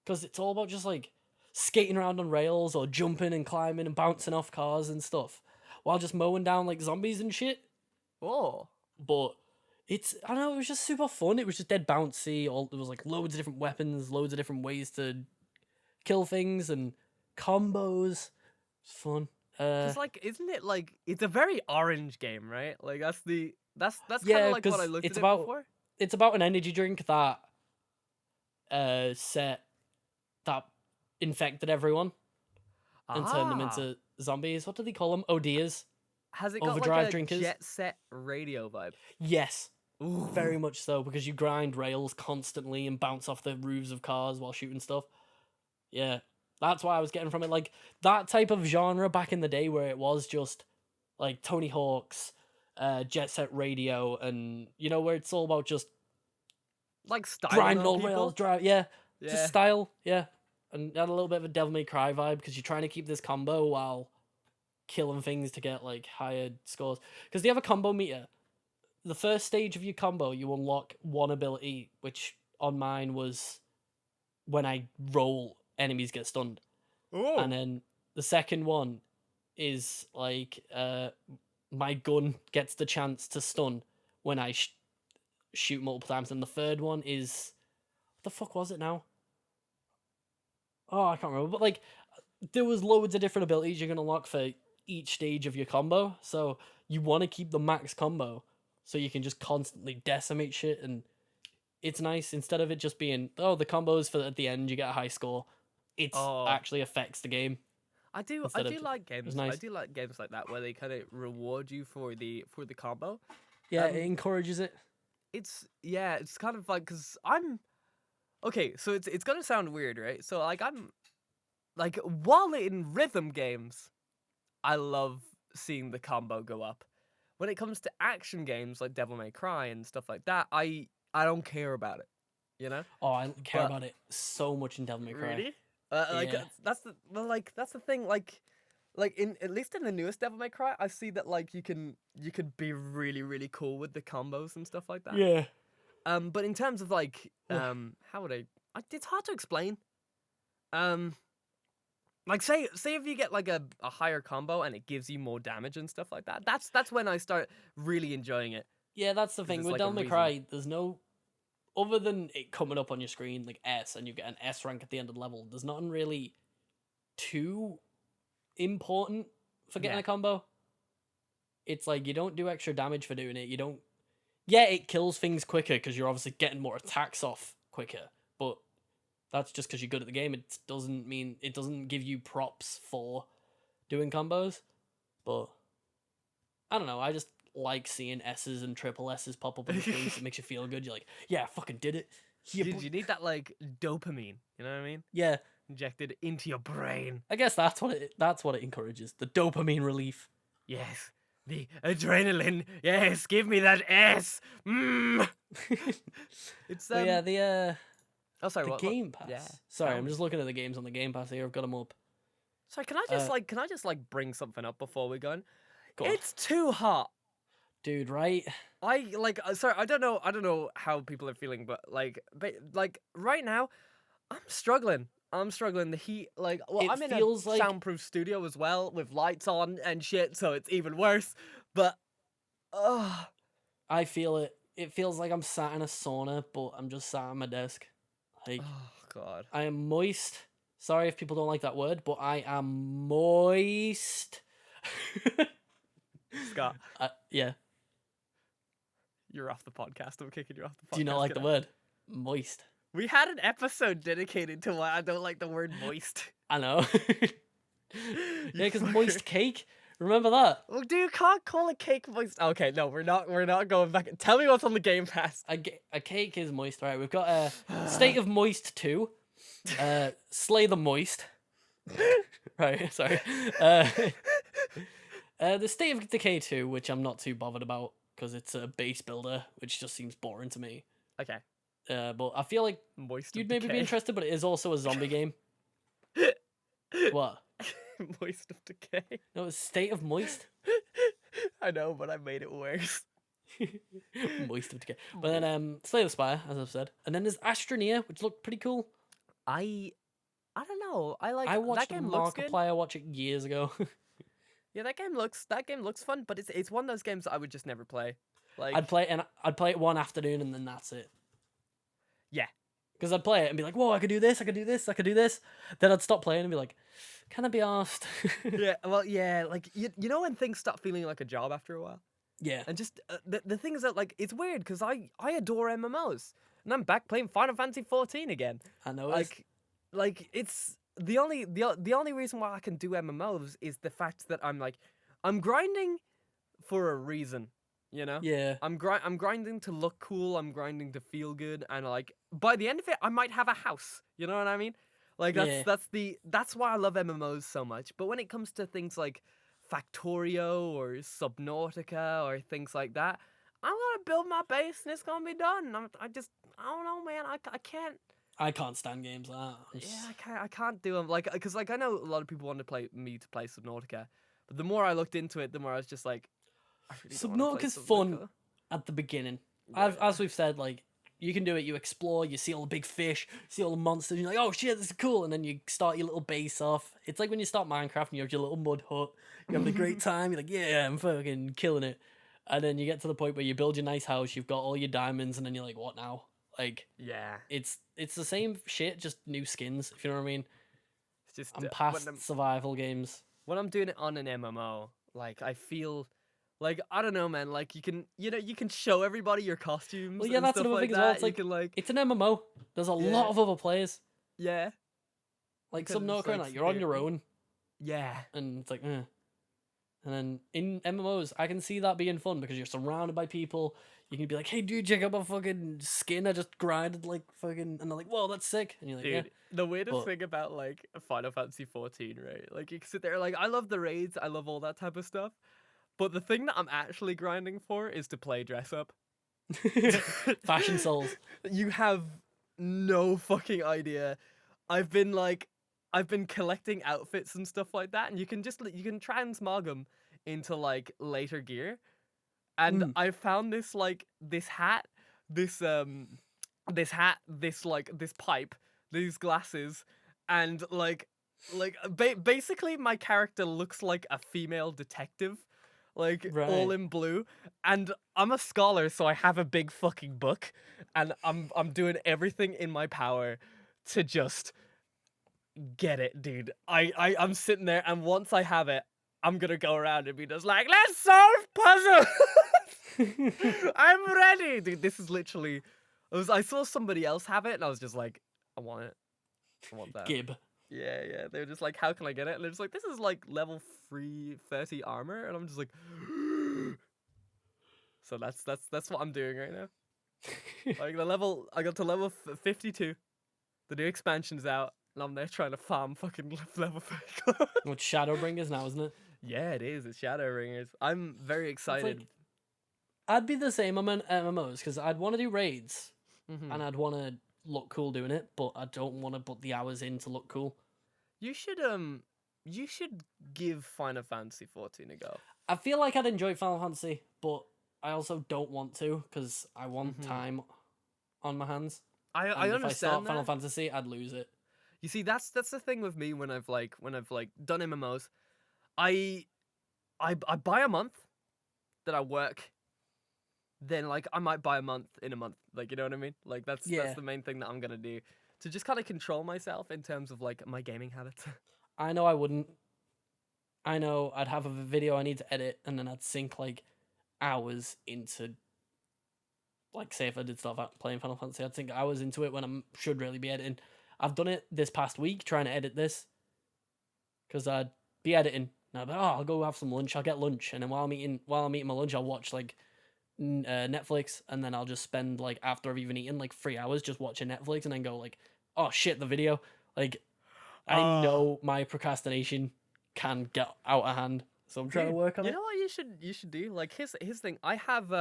because it's all about just like skating around on rails or jumping and climbing and bouncing off cars and stuff while just mowing down like zombies and shit. Oh. But I don't know, it was just super fun. It was just dead bouncy. There was like loads of different weapons, loads of different ways to kill things and combos. It's fun. Cause like, isn't it like, it's a very orange game, right? Like that's kind Yeah, of like what 'cause I looked it's at it about- before. It's about an energy drink that infected everyone and turned them into zombies. What do they call them? Odias. Has it got overdrive like a drinkers. Jet Set Radio vibe? Yes, Ooh. very much so, because you grind rails constantly and bounce off the roofs of cars while shooting stuff. Yeah, that's why I was getting from it. Like, that type of genre back in the day where it was just like Tony Hawk's, Jet Set Radio, and where it's all about just Like style grinding all people? rails, drive. Yeah, Yeah. just style. Yeah, and had a little bit of a Devil May Cry vibe, because you're trying to keep this combo while killing things to get like higher scores, because they have a combo meter. The first stage of your combo, you unlock one ability, which on mine was when I roll, enemies get stunned. Ooh. And then the second one is like my gun gets the chance to stun when I shoot multiple times. And the third one is, what the fuck was it now? Oh, I can't remember. But like, there was loads of different abilities you're gonna unlock for each stage of your combo. So you want to keep the max combo, so you can just constantly decimate shit. And it's nice, instead of it just being, oh, the combos for at the end you get a high score, it actually affects the game. I do like games. nice. I do like games like that where they kind of reward you for the combo. Yeah, it encourages it. It's kind of like, because I'm okay. So it's gonna sound weird, right? So like, I'm like, while in rhythm games, I love seeing the combo go up. When it comes to action games like Devil May Cry and stuff like that, I don't care about it. You know? Oh, I care about it so much in Devil May Cry. Really? Like, Yeah. that's the thing. Like in, at least in the newest Devil May Cry, I see that like you can be really, really cool with the combos and stuff like that. Yeah. But in terms of like how would it's hard to explain. Like, say if you get like a higher combo and it gives you more damage and stuff like that. That's when I start really enjoying it. Yeah, that's the thing. it's With like a Devil May reason. Cry, there's no, other than it coming up on your screen like S, and you get an S rank at the end of the level, there's nothing really too important for getting a combo. It's like, you don't do extra damage for doing it. You don't. Yeah, it kills things quicker because you're obviously getting more attacks off quicker, but that's just because you're good at the game. It doesn't give you props for doing combos. But I don't know. like seeing S's and triple S's pop up on the screen. It makes you feel good. You're like, yeah, I fucking did it. Yeah, Dude, you need that like dopamine. You know what I mean? yeah. Injected into your brain. I guess that's what it encourages. The dopamine relief. Yes, the adrenaline. Yes, give me that S. It's But yeah, the Oh, sorry. the What? Game Pass. Yeah. Sorry, tell I'm me. just looking at the games on the Game Pass here. I've got them up. Sorry, can I just bring something up before we go on? Go on. It's too hot. Dude, right? Sorry, I don't know how people are feeling, but right now, I'm struggling. The heat, It I'm in feels a like- soundproof studio as well with lights on and shit, so it's even worse. But, I feel it. It feels like I'm sat in a sauna, but I'm just sat at my desk. Like, oh god. I am moist. Sorry if people don't like that word, but I am moist. Scott, Yeah. you're off the podcast. I'm kicking you off the podcast. Do you not like Get the out. word? Moist. We had an episode dedicated to why I don't like the word moist. I know. You Yeah, because fucker. moist cake. Remember that? Well, dude, you can't call a cake moist. Okay, no, we're not going back. Tell me what's on the Game Pass. A cake is moist, right? We've got State of Moist 2. Slay the Moist. Right, sorry. The State of Decay 2, which I'm not too bothered about because it's a base builder, which just seems boring to me. Okay, But I feel like moist. you'd of maybe be decay. interested, but it is also a zombie game. What? Moist of decay. No, it's State of Moist. I know, but I made it worse. Moist of Decay. But then Slay the Spire, as I've said. And then there's Astroneer, which looked pretty cool. I don't know. I I watched that game looks good. Markiplier watch it years ago. Yeah, that game looks fun, but it's one of those games that I would just never play. Like I'd play it one afternoon and then that's it. yeah. Because I'd play it and be like, whoa, I could do this, I could do this, I could do this. Then I'd stop playing and be like, can I be asked? Yeah, well, yeah, like you know when things stop feeling like a job after a while? Yeah. And just the thing is that like it's weird because I adore MMOs and I'm back playing Final Fantasy 14 again. I know. Like it's the only reason why I can do MMOs is the fact that I'm grinding for a reason, you know? Yeah. I'm grinding to look cool, I'm grinding to feel good, and like by the end of it I might have a house. You know what I mean? Like Yeah. that's why I love MMOs so much. But when it comes to things like Factorio or Subnautica or things like that, I'm gonna build my base and it's gonna be done. I don't know, man. I can't. I can't stand games like that. Yeah, I can't do them. Like, because like I know a lot of people want to play Subnautica, but the more I looked into it, the more I was just like, I really don't wanna play Subnautica's fun Subnautica. at the beginning. Yeah. As we've said, like, you can do it, you explore, you see all the big fish, see all the monsters, and you're like, oh shit, this is cool, and then you start your little base off. It's like when you start Minecraft and you have your little mud hut, you're having a great time, you're like, yeah, I'm fucking killing it. And then you get to the point where you build your nice house, you've got all your diamonds, and then you're like, what now? Like, Yeah, it's the same shit, just new skins, if you know what I mean. it's just I'm past survival games. when I'm doing it on an MMO, like I feel. Like I don't know, man. Like you can show everybody your costumes. Well, yeah, and that's stuff another like thing as well. that. It's You like, can like it's an MMO. There's a Yeah. lot of other players. yeah, Like can just, Subnautica, like, like, you're on sit your there. own. yeah. And it's like, eh. And then in MMOs, I can see that being fun because you're surrounded by people. You can be like, hey, dude, check out my fucking skin. I just grinded like fucking, and they're like, whoa, that's sick. And you're like, Dude, the weirdest But- thing about like Final Fantasy 14, right? Like you can sit there, like I love the raids, I love all that type of stuff. But the thing that I'm actually grinding for is to play dress up. yeah. Fashion souls. You have no fucking idea. I've been collecting outfits and stuff like that, and you can transmog them into like later gear. And I found this hat, this pipe, these glasses, and basically my character looks like a female detective. All Right. in blue, and I'm a scholar, so I have a big fucking book, and I'm doing everything in my power to just get it, dude. I'm sitting there, and once I have it, I'm gonna go around and be just like, let's solve puzzles. I'm ready, dude. This is literally. I saw somebody else have it, and I was just like, I want it. I want that. Gib. Yeah. They were just like, how can I get it? And they're just like, this is like level 330 armor. And I'm just like, So that's what I'm doing right now. Like I got to level 52. The new expansion's out, and I'm there trying to farm fucking level 30. With Shadowbringers now, isn't it? Yeah, it is. It's Shadowbringers. I'm very It's excited. like, I'd be the same on MMOs because I'd want to do raids Mhm. and I'd want to look cool doing it, but I don't want to put the hours in to look cool. You should give Final Fantasy 14 a go. I feel like I'd enjoy Final Fantasy, but I also don't want to because I want time on my hands. I And understand if I start that. Final Fantasy, I'd lose it. You see, that's the thing with me when I've done MMOs. I buy a month that I work. Then like I might buy a month in a month. Like, you know what I mean? Like that's Yeah. the main thing that I'm gonna do to just kind of control myself in terms of like my gaming habits. I know I wouldn't. I know I'd have a video I need to edit, and then I'd sink like hours into. Like, say if I did start playing Final Fantasy, I'd sink hours into it when I should really be editing. I've done it this past week trying to edit this because I'd be editing. And I'd be, I'll go have some lunch. I'll get lunch, and then while I'm eating my lunch, I'll watch like Netflix, and then I'll just spend like after I've even eaten like 3 hours just watching Netflix, and then go like, oh shit, the video. Like, I know my procrastination can get out of hand, so I'm trying to work on it. You know what you should do? Like his thing. I have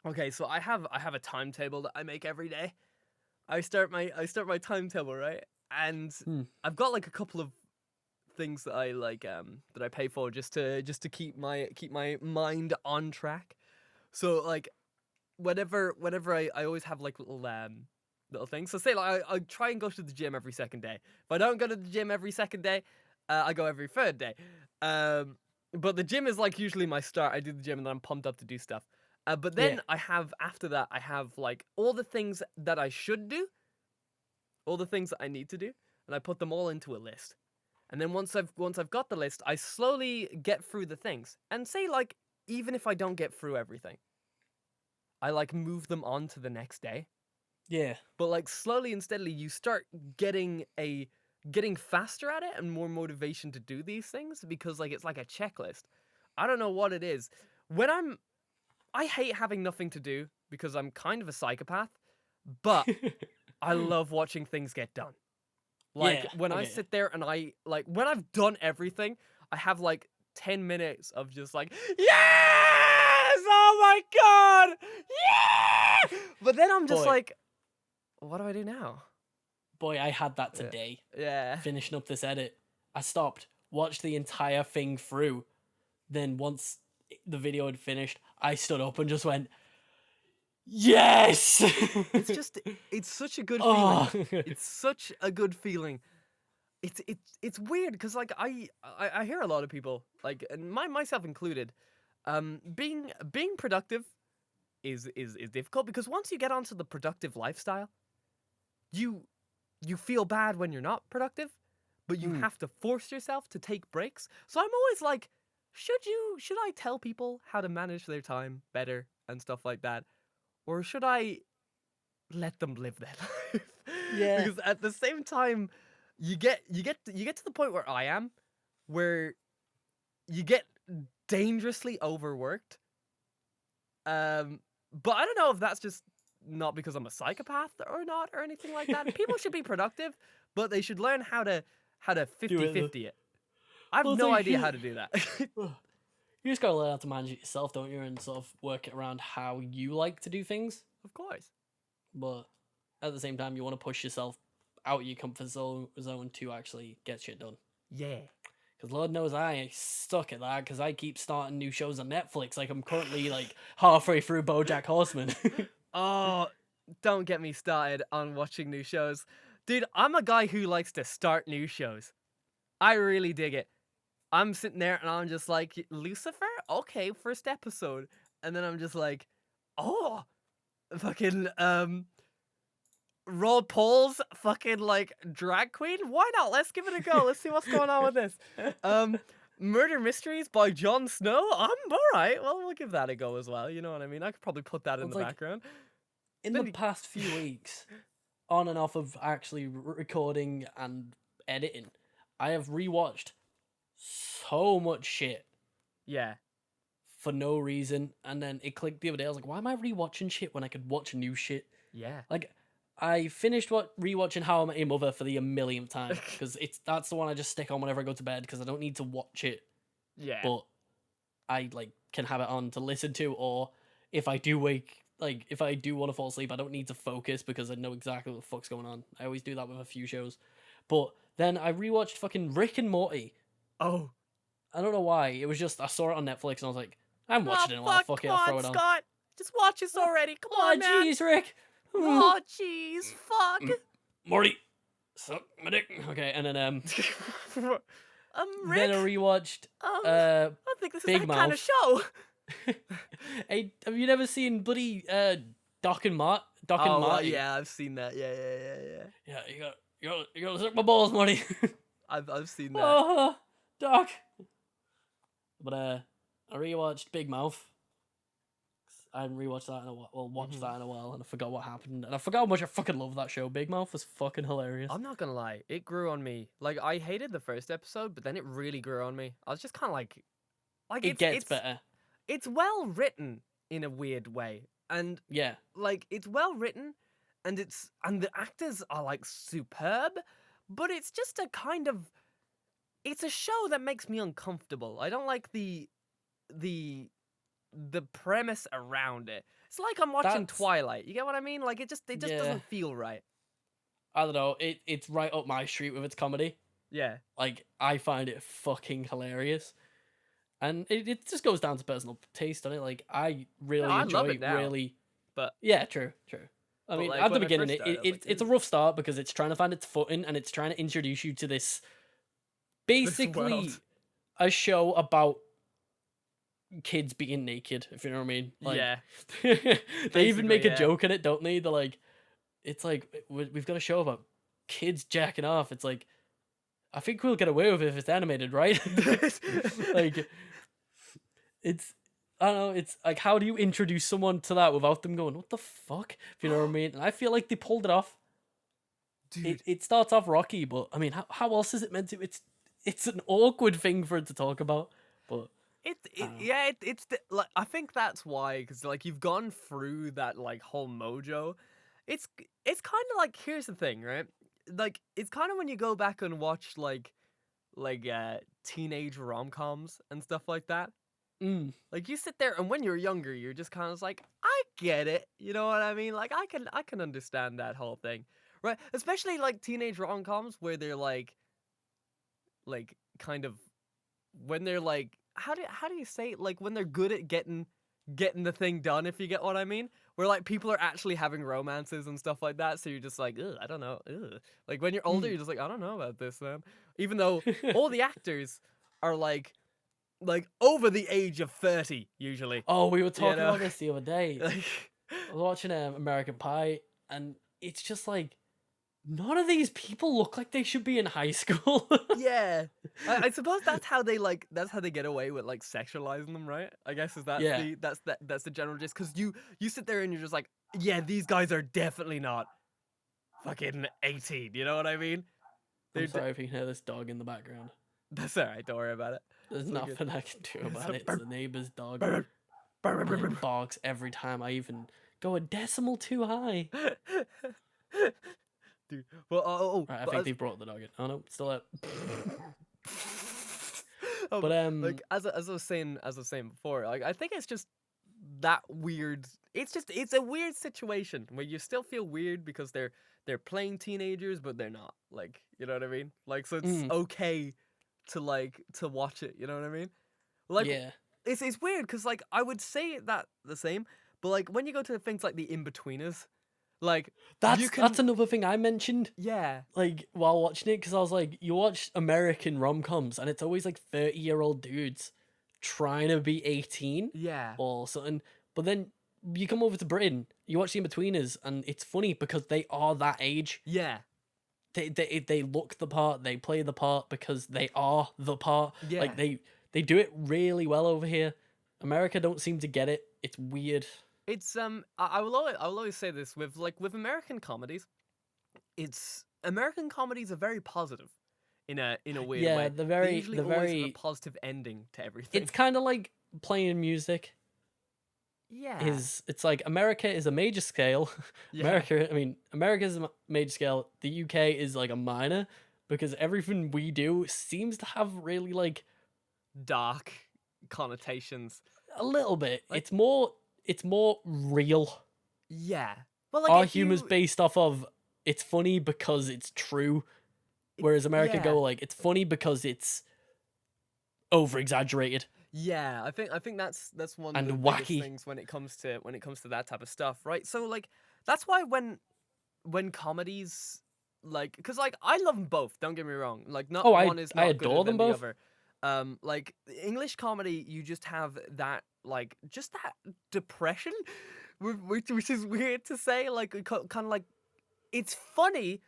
okay, so I have a timetable that I make every day. I start my timetable, right? And I've got like a couple of things that I like that I pay for just to keep my mind on track. So like whenever I always have like little things. So say like I try and go to the gym every second day. If I don't go to the gym every second day, I go every third day. But the gym is like usually my start. I do the gym and then I'm pumped up to do stuff. But then after that I have like all the things that I should do, all the things that I need to do, and I put them all into a list. And then once I've got the list, I slowly get through the things. And say like even if I don't get through everything, I like move them on to the next day. Yeah. But like slowly and steadily you start getting faster at it and more motivation to do these things because like it's like a checklist. I don't know what it is. I hate having nothing to do because I'm kind of a psychopath, but I love watching things get done. Like when I sit there and I like when I've done everything, I have like 10 minutes of just like, yes! Oh my god! Yeah! But then I'm just like, what do I do now? Boy, I had that today. Yeah. Finishing up this edit. I stopped, watched the entire thing through. Then once the video had finished, I stood up and just went, yes! It's such a good feeling. It's such a good feeling. It's weird because like I hear a lot of people like, and myself included, being productive is difficult because once you get onto the productive lifestyle, you feel bad when you're not productive, but you have to force yourself to take breaks. So I'm always like, should I tell people how to manage their time better and stuff like that, or should I let them live their life? Yeah. Because at the same time, you get to the point where I am, where you get dangerously overworked. But I don't know if that's just not because I'm a psychopath or not or anything like that. People should be productive, but they should learn how to 50-50 it. I have no idea how to do that. You just gotta learn how to manage it yourself, don't you? And sort of work it around how you like to do things. Of course. But at the same time, you want to push yourself out of your comfort zone to actually get shit done. Yeah. Because Lord knows I suck at that because I keep starting new shows on Netflix. Like, I'm currently like halfway through BoJack Horseman. Oh, don't get me started on watching new shows. Dude, I'm a guy who likes to start new shows. I really dig it. I'm sitting there and I'm just like, Lucifer? Okay, first episode. And then I'm just like, oh, fucking, Rod Paul's fucking, like, drag queen? Why not? Let's give it a go. Let's see what's going on with this. Murder Mysteries by Jon Snow? I'm alright. Well, we'll give that a go as well. You know what I mean? I could probably put that in the background. In the past few weeks, on and off of actually recording and editing, I have rewatched so much shit. Yeah. for no reason, and then it clicked the other day. I was like, why am I rewatching shit when I could watch new shit? Yeah. Like, I finished rewatching How I Met Your Mother for the millionth time because that's the one I just stick on whenever I go to bed because I don't need to watch it, Yeah. but I like can have it on to listen to, or if I do if I do want to fall asleep, I don't need to focus because I know exactly what the fuck's going on. I always do that with a few shows, but then I rewatched fucking Rick and Morty. Oh. I don't know why. It was just I saw it on Netflix and I was like, I'm watching it in a while. Fuck it, come I'll throw on, it on. Scott. Just watch this already. Come on, man. Jeez, Rick. Oh, jeez. Fuck. Morty, suck my dick. Okay, and then Rick. then I rewatched I think this is Big that kind of Mouth. show. Hey, have you never seen bloody Doc and Marty? Yeah, I've seen that. Yeah. Yeah, you gotta suck my balls, Marty. I've seen that. Oh, Doc. But I rewatched Big Mouth. I hadn't rewatched that in a while. Well, watched that in a while, and I forgot what happened. And I forgot how much I fucking love that show. Big Mouth was fucking hilarious. I'm not gonna lie, it grew on me. Like I hated the first episode, but then it really grew on me. I was just kind of like it gets better. It's well written in a weird way, and Yeah, like it's well written, and the actors are like superb, but it's just a kind of it's a show that makes me uncomfortable. I don't like the premise around it. It's like I'm watching Twilight. You get what I mean? Like it just Yeah. doesn't feel right. I don't know. It's right up my street with its comedy. Yeah. Like I find it fucking hilarious, and it just goes down to personal taste on it. Like I really I enjoy love it now, but yeah, true. I But, mean, like, at the when I beginning, first started, I was like, it's a rough start because it's trying to find its footing and it's trying to introduce you to this basically world. a show about kids being naked, if you know what I mean. Like, yeah. they even make Basically, a yeah. joke in it, don't they? They're like, it's like we've got a show about kids jacking off. It's like, I think we'll get away with it if it's animated, right? Like, it's, I don't know, it's like, how do you introduce someone to that without them going, what the fuck? If you know what I mean? And I feel like they pulled it off. Dude. It starts off rocky, but I mean, how else is it meant to? It's an awkward thing for it to talk about, but Like I think that's why, because like you've gone through that like whole mojo. It's kind of like, here's the thing, right? Like it's kind of when you go back and watch like teenage rom-coms and stuff like that. Like you sit there and when you're younger, you're just kind of like, I get it. You know what I mean? Like I can understand that whole thing, right? Especially like teenage rom-coms where they're like kind of when they're like, how do you say it? Like when they're good at getting the thing done, if you get what I mean, where like people are actually having romances and stuff like that, so you're just like, ugh, I don't know, ugh. Like when you're older, you're just like, I don't know about this, man. Even though all the actors are like over the age of 30 usually. Oh, we were talking know? about this the other day. Like, I was watching American Pie, and it's just like, none of these people look like they should be in high school. yeah, I suppose that's how they get away with like sexualizing them, right? I guess that's the general gist. Because you sit there and you're just like, yeah, these guys are definitely not fucking 18. You know what I mean? I'm sorry if you can hear this dog in the background. That's alright. Don't worry about it. There's It's all good. nothing I can do about it. It's burp. the neighbor's dog. Burp, burp, And burp, it burp. barks every time I even go a decimal too high. Dude, well, Right, I think they brought the dog in. Oh no, it's still out. but But as I was saying before, like I think it's just that weird. It's a weird situation where you still feel weird because they're playing teenagers, but they're not. Like, you know what I mean? Like, so it's okay to watch it. You know what I mean? Like, yeah, it's weird because like I would say that the same, but like when you go to things like the In-Betweeners, like that's another thing I mentioned. yeah. Like while watching it, because I was like, you watch American rom-coms, and it's always like 30-year-old dudes trying to be 18 Yeah. or something. But then you come over to Britain, you watch the Inbetweeners, and it's funny because they are that age. Yeah. They look the part, they play the part because they are the part. Yeah. Like they do it really well over here. America don't seem to get it. It's weird. It's I will always say this with American comedies, American comedies are very positive in a weird way. Yeah, They usually always have a positive ending to everything. It's kind of like playing music Yeah. it's like America is a major scale. Yeah. America is a major scale. The UK is like a minor because everything we do seems to have really like Dark connotations. a little bit. Like- It's more real. Yeah. But like Our if humor's you, based off of it's funny because it's true, whereas America yeah. go like it's funny because it's over exaggerated. Yeah, I think that's one And of the biggest wacky. things when it comes to that type of stuff, right? So like that's why when comedies like because like I love them both. Don't get me wrong. Like not Oh, one is I not adore gooder them than the both. other. Like English comedy, you just have that like just that depression, which is weird to say. Like kind of like it's funny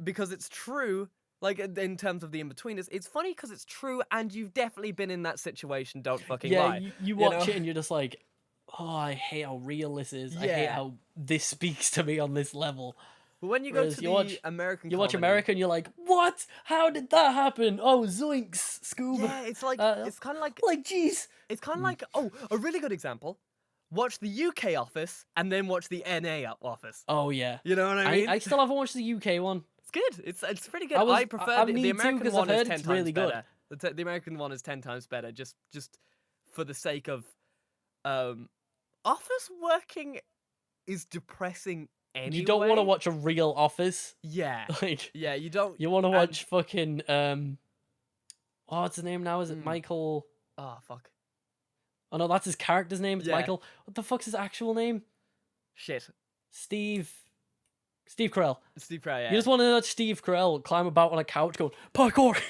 because it's true. Like in terms of the in betweeners, it's funny because it's true, and you've definitely been in that situation. Don't fucking Yeah, lie. you watch know? it and you're just like, oh, I hate how real this is. I hate Yeah. how this speaks to me on this level. But when you go Whereas to you the watch- American, You watch comedy, America and you're like, what? How did that happen? Oh, zoinks, Scoob. yeah, it's like Uh, it's kind of like jeez. it's kind of like a really good example. Watch the UK Office and then watch the NA Office. Oh yeah. You know what I mean? I still haven't watched the UK one. It's good. It's pretty good. I was- I prefer I the need to, American 'cause I've one is heard 10 it's times really good. better. The American one is 10 times better. Just for the sake of office working is depressing anyway. You don't want to watch a real Office. Yeah. Like Yeah, you don't. you want to and- watch fucking what's his name now? Is it Mm. Michael? Oh fuck. Oh no, that's his character's name. It's Yeah. Michael. What the fuck's his actual name? Shit. Steve Carell. Steve Carell, yeah. You just want to watch Steve Carell climb about on a couch going parkour.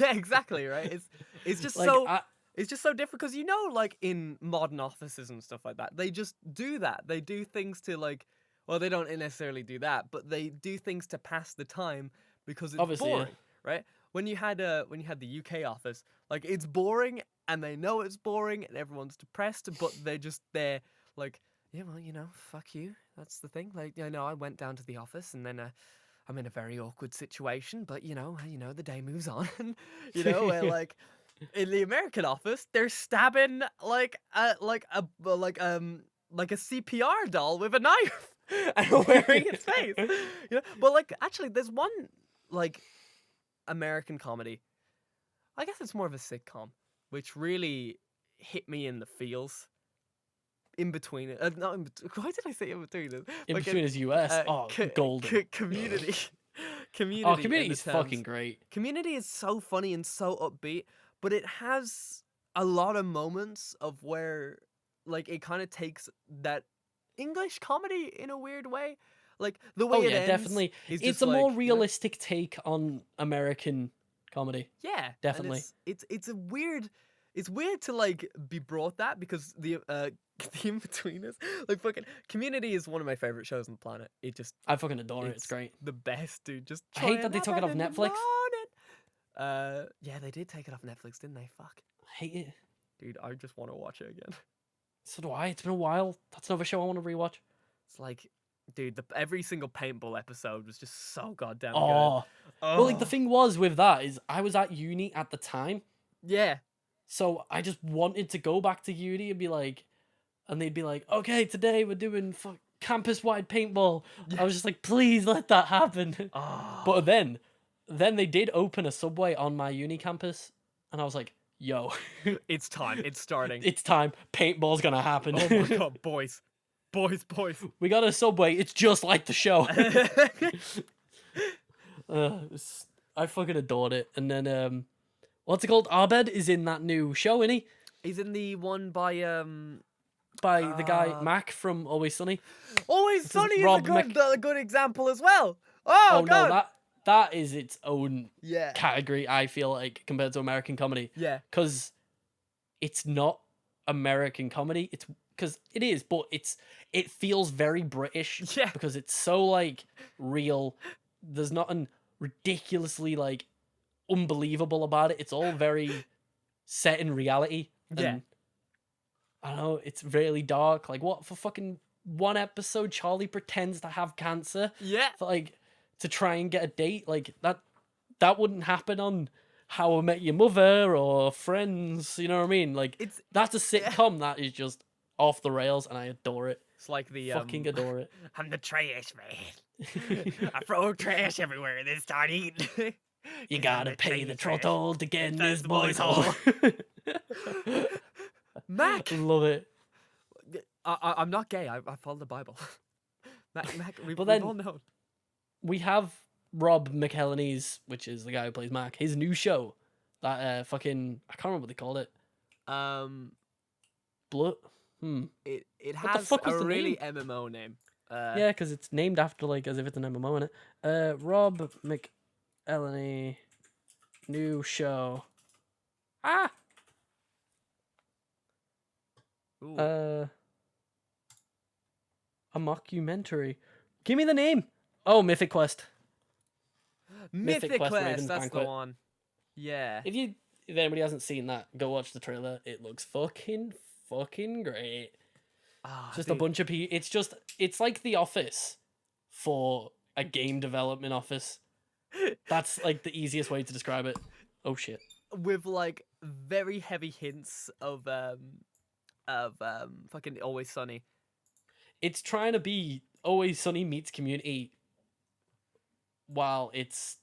yeah, exactly, right? It's just Like, so I- it's just so different because like in modern offices and stuff like that, they just do that. They do things to like, well, they don't necessarily do that, but they do things to pass the time because it's Obviously, yeah. boring, right? When you had the UK office, like it's boring and they know it's boring and everyone's depressed, but they're like, yeah, well, fuck you. That's the thing. Like, I went down to the office and then I'm in a very awkward situation, but the day moves on. Where like in the American office, they're stabbing like a CPR doll with a knife and wearing its face. But like actually, there's one like American comedy. I guess it's more of a sitcom, which really hit me in the feels. In between it, not in between. Why did I say in between it? In Like, between his US. Golden. Community. Community. Oh, in Community's the terms. fucking great. Community is so funny and so upbeat, but it has a lot of moments of where, like, it kind of takes that English comedy in a weird way. Like the way Oh it yeah, ends definitely. is It's just a more like, realistic take on American comedy. Yeah, and Definitely. It's a weird. It's weird to like be brought that because the in-betweeners, like fucking Community is one of my favorite shows on the planet. It just I fucking adore it. It's great. the best, dude. Just I hate that they trying took it off in the Netflix. morning. Yeah, they did take it off Netflix, didn't they? Fuck, I hate it. dude, I just want to watch it again. So do I. It's been a while. That's another show I want to rewatch. It's like, dude, every single paintball episode was just so goddamn Oh. good. Well, like the Oh. thing was with that is I was at uni at the time. Yeah, So I just wanted to go back to uni and be like, and they'd be like, okay, today we're doing campus-wide paintball. I was just like, please let that happen. oh. But then they did open a Subway on my uni campus, and I was like, yo, It's time. It's starting. it's time. Paintball's gonna happen. Oh my god, boys. We got a Subway. It's just like the show. I fucking adored it. And then, what's it called? Abed is in that new show, isn't he? He's in the one by The guy Mac from Always Sunny. Always Sunny is Rob a good example as well. Oh god. No, that is its own Yeah. category, I feel like, compared to American comedy. Yeah. Because it's not American comedy. It's because it is, but it feels very British. Yeah. Because it's so like real. There's nothing ridiculously like unbelievable about it. It's all very set in reality. Yeah. And, I don't know, it's really dark. Like, what, for fucking one episode, Charlie pretends to have cancer Yeah. for, like, to try and get a date? Like, that wouldn't happen on How I Met Your Mother or Friends. You know what I mean? Like It's that's a sitcom that is just off the rails, and I adore it. it's like the Fucking adore it. I'm the trash man. I throw trash everywhere and then start eating. You 'Cause I'm gotta the pay the trash. throttle to get in That's this the boy's boy's hole. Mac, Love it. I'm not gay. I follow the Bible. Mac, we've But then- all known. We have Rob McElhenney's, which is the guy who plays Mac, his new show. That fucking I can't remember what they called it. Blood. It the has fuck was a the really name? MMO name. Yeah, because it's named after like as if it's an MMO in it. Rob McElhenney, new show. Ah. Ooh. A mockumentary. Give me the name. Oh, Mythic Quest. Mythic Quest Quest, Raven's that's the Banquet. one. Yeah. If anybody hasn't seen that, go watch the trailer. It looks fucking great. Ah, Just a dude, bunch of people. It's like The Office for a game development office. That's like the easiest way to describe it. Oh shit. with like very heavy hints of fucking Always Sunny. It's trying to be Always Sunny meets Community while it's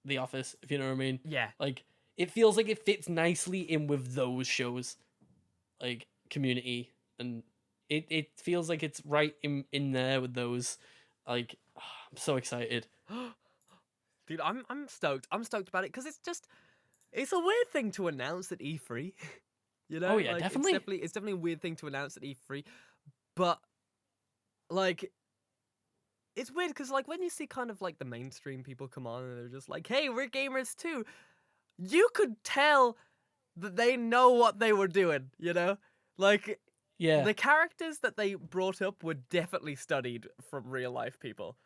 The Office, if you know what I mean. Yeah. Like, it feels like it fits nicely in with those shows, like Community, and it feels like it's right in there with those. Like, I'm so excited. Dude, I'm stoked. I'm stoked about it because it's a weird thing to announce at E3. You know? Oh, yeah, like, definitely. It's definitely a weird thing to announce at E3, but like it's weird because like when you see kind of like the mainstream people come on and they're just like, "Hey, we're gamers too," you could tell that they know what they were doing. You know, like Yeah, the characters that they brought up were definitely studied from real life people.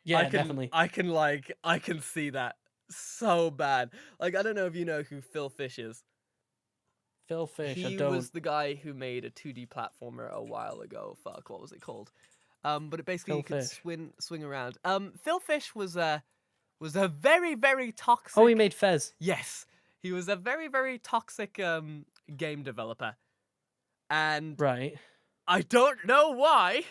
yeah, definitely. I can see that so bad. Like I don't know if you know who Phil Fish is. Phil Fish, I He don't. was the guy who made a 2D platformer a while ago. Fuck, what was it called? But it basically Phil you could Fish. swing around. Phil Fish was a very very toxic. Oh, he made Fez. Yes, he was a very very toxic game developer, and Right. I don't know why,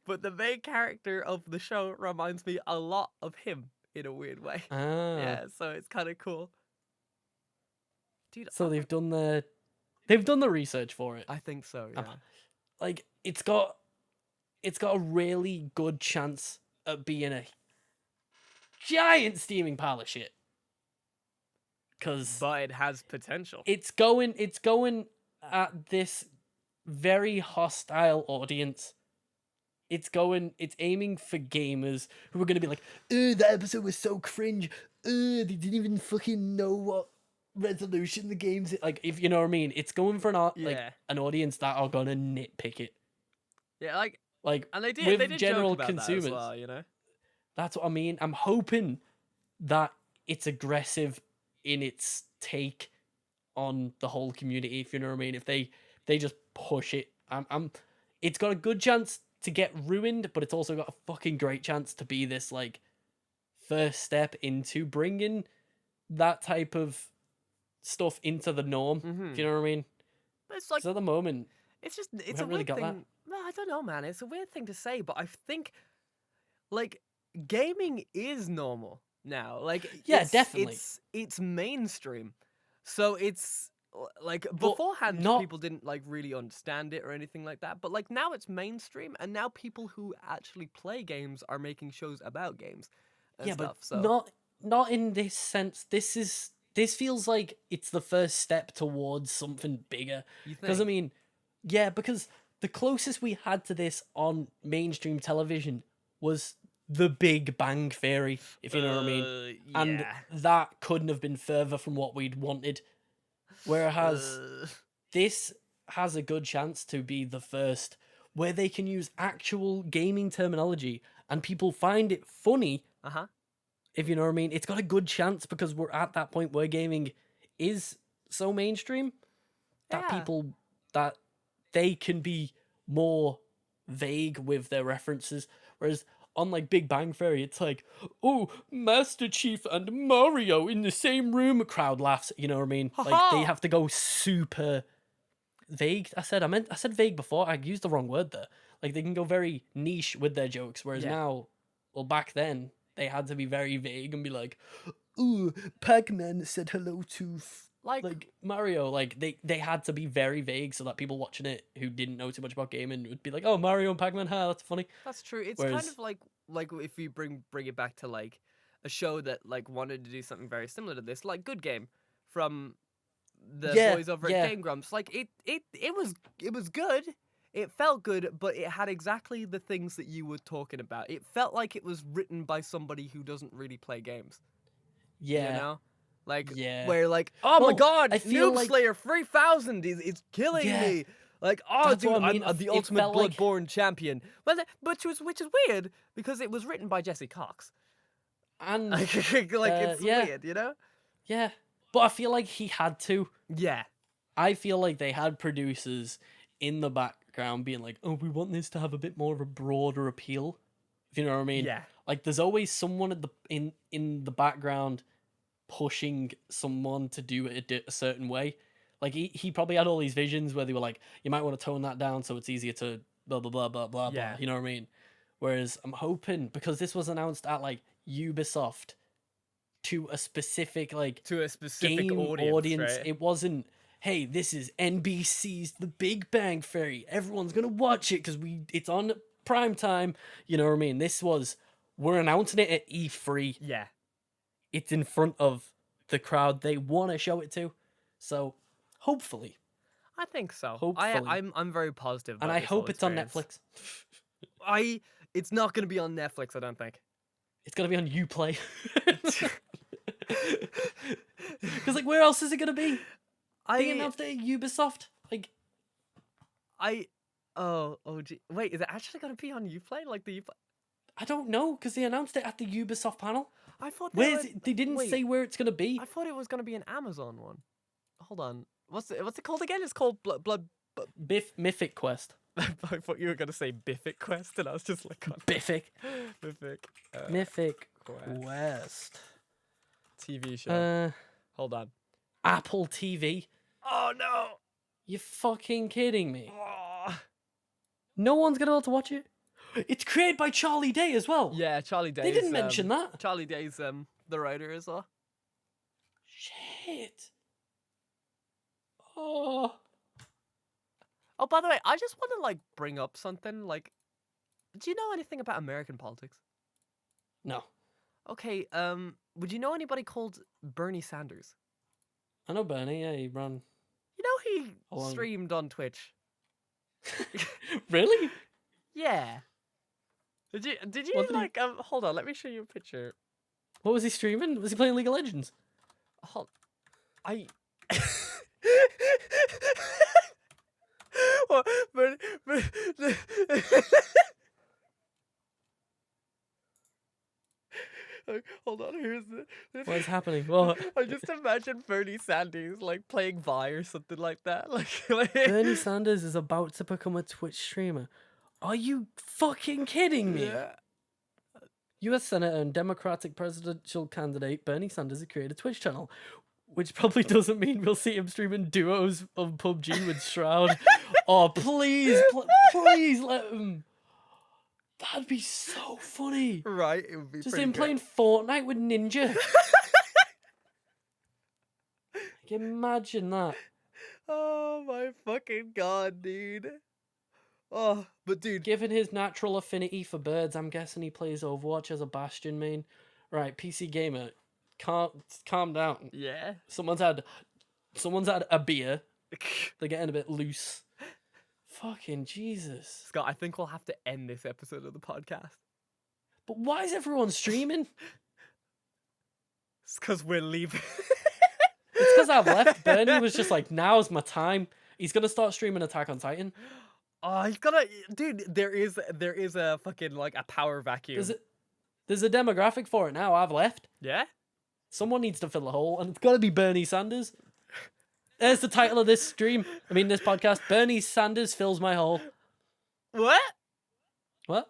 but the main character of the show reminds me a lot of him in a weird way. Ah. Yeah, so it's kind of cool. Dude, So they've done the research for it. I think so. Yeah. Like it's got a really good chance at being a giant steaming pile of shit. Cause But it has potential. it's going at this very hostile audience. It's aiming for gamers who are gonna be like, that episode was so cringe. They didn't even fucking know what resolution the game's like, if you know what I mean. It's going for Yeah. an audience that are gonna nitpick it. Yeah, Like and they did. with They did general joke about consumers. that as well, you know. That's what I mean. I'm hoping that it's aggressive in its take on the whole community, if you know what I mean. If they just push it, it's got a good chance to get ruined, but it's also got a fucking great chance to be this like first step into bringing that type of stuff into the norm. If you know what I mean. But it's like 'Cause at the moment, it's a haven't really weird got thing. that. No, I don't know, man. It's a weird thing to say, but I think like gaming is normal now. Like Yeah, it's, definitely. It's mainstream, so it's like But beforehand not- people didn't like really understand it or anything like that. But like now it's mainstream, and now people who actually play games are making shows about games and yeah, stuff. but So not in this sense. This feels like it's the first step towards something bigger. you Because I think? mean, yeah, because the closest we had to this on mainstream television was The Big Bang Theory, if you know what I mean. And Yeah. that couldn't have been further from what we'd wanted. Whereas this has a good chance to be the first where they can use actual gaming terminology and people find it funny, Uh-huh. if you know what I mean. It's got a good chance because we're at that point where gaming is so mainstream that Yeah. people that they can be more vague with their references. Whereas on like Big Bang Theory, it's like, oh, Master Chief and Mario in the same room. A crowd laughs. You know what I mean? Like they Ha-ha! have to go super vague. I said vague before. I used the wrong word there. Like they can go very niche with their jokes, whereas Yeah. now, well, back then they had to be very vague and be like, "Ooh, Pac-Man said hello to like Mario." Like they had to be very vague so that people watching it who didn't know too much about gaming would be like, "Oh, Mario and Pac-Man, ha, that's funny." That's true. It's Whereas, kind of like if you bring it back to like a show that like wanted to do something very similar to this, like Good Game from the yeah, boys over yeah, at Game Grumps. Like it was good. It felt good, but it had exactly the things that you were talking about. It felt like it was written by somebody who doesn't really play games. yeah, You know? Like yeah. where like, oh my Well, god, I feel Noob like Slayer 3000 is it's killing yeah, me. Like, oh that's dude, what I mean. I'm the It ultimate felt like Bloodborne champion. Well, which is weird because it was written by Jesse Cox. and Like it's yeah, weird, you know? yeah. But I feel like he had to. Yeah. I feel like they had producers in the background being like, "Oh, we want this to have a bit more of a broader appeal." If you know what I mean? Yeah. Like, there's always someone at the in the background pushing someone to do it a certain way. Like he probably had all these visions where they were like, "You might want to tone that down so it's easier to blah blah blah blah blah Yeah. blah." You know what I mean? Whereas I'm hoping because this was announced at like Ubisoft to a specific like To a specific game audience, right? It wasn't, hey, this is NBC's The Big Bang Theory. Everyone's gonna watch it because it's on prime time. You know what I mean? This was, we're announcing it at E3. Yeah. It's in front of the crowd they want to show it to. So hopefully, I think so. hopefully, I'm very positive and about I this whole hope it's on experience. Netflix. It's not gonna be on Netflix, I don't think. It's gonna be on UPlay. Because like, where else is it gonna be? They announced it at Ubisoft. Like, gee. Wait, is it actually gonna be on Uplay? Like the Uplay? I don't know because they announced it at the Ubisoft panel. I thought Where's it? They didn't wait, say where it's gonna be. I thought it was gonna be an Amazon one. Hold on. What's it called again? It's called Blood. Mythic Quest. I thought you were gonna say Biffic Quest, and I was just like, Mythic. Biffic. Mythic Quest. Quest. TV show. Hold on. Apple TV. Oh no! You fucking kidding me? Oh. No one's gonna be able to watch it. It's created by Charlie Day as well. Yeah, Charlie Day. They didn't mention that. Charlie Day's the writer as well. Shit. Oh. Oh, by the way, I just want to like bring up something. Like, do you know anything about American politics? No. Okay. Would you know anybody called Bernie Sanders? I know Bernie. Yeah, he ran. You know he How long? streamed on Twitch. Really? Yeah. Did you What did he- like? Hold on. Let me show you a picture. What was he streaming? Was he playing League of Legends? Hold. I. Well, but hold on. Here's the. What is happening? What? I just imagine Bernie Sanders like playing Vi or something like that. Like Bernie Sanders is about to become a Twitch streamer. Are you fucking kidding me? Yeah. U.S. Senator and Democratic presidential candidate Bernie Sanders has created a Twitch channel, which probably doesn't mean we'll see him streaming duos of PUBG with Shroud. Oh, please, please let him. That'd be so funny. Right, it would be Just pretty him good. playing Fortnite with Ninja. Like, imagine that. Oh my fucking god, dude. Oh, but dude, Given his natural affinity for birds, I'm guessing he plays Overwatch as a Bastion main. Right, PC Gamer, calm down. yeah. Someone's had a beer. They're getting a bit loose. Fucking Jesus. Scott, I think we'll have to end this episode of the podcast. But why is everyone streaming? It's because we're leaving. It's because I've left. Bernie was just like, now's my time. He's gonna start streaming Attack on Titan. Oh, he's gonna, dude. There is a fucking like a power vacuum. There's a demographic for it now. I've left. Yeah. Someone needs to fill the hole, and it's gotta be Bernie Sanders. There's the title of this stream. I mean, this podcast. Bernie Sanders fills my hole. What? What?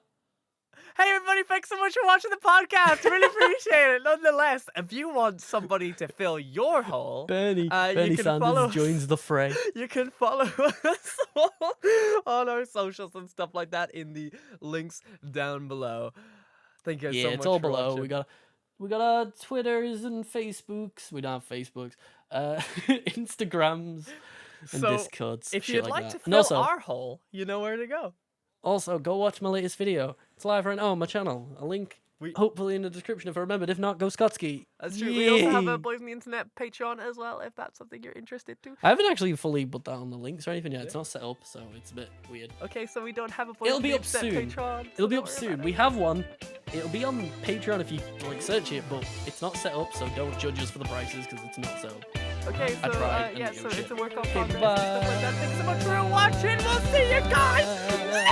Hey everybody, thanks so much for watching the podcast. Really appreciate it. Nonetheless, if you want somebody to fill your hole, Bernie you can Sanders follow joins the fray. You can follow us on our socials and stuff like that in the links down below. Thank you guys so much it's all for below. watching. We got our Twitters and Facebooks. We don't have Facebooks. Instagrams and So, Discords. If shit you'd like like that. to And fill also, our hole, you know where to go. Also, go watch my latest video. It's live right now on my channel. A link, hopefully, in the description if I remembered. If not, go Scottscy. That's true. We also have a Boys in the Internet Patreon as well, if that's something you're interested to. I haven't actually fully put that on the links or anything yet. It's not set up, so it's a bit weird. Okay, so we don't have a Boys It'll in be the up Internet soon. Patreon. It'll be up soon. We have one. It'll be on Patreon if you search it, but it's not set up, so don't judge us for the prices because it's not set up. Okay, so tried and yeah, it so was it's shit. a work on Okay, progress. bye. Stuff like that. Thanks so much for watching. We'll see you guys.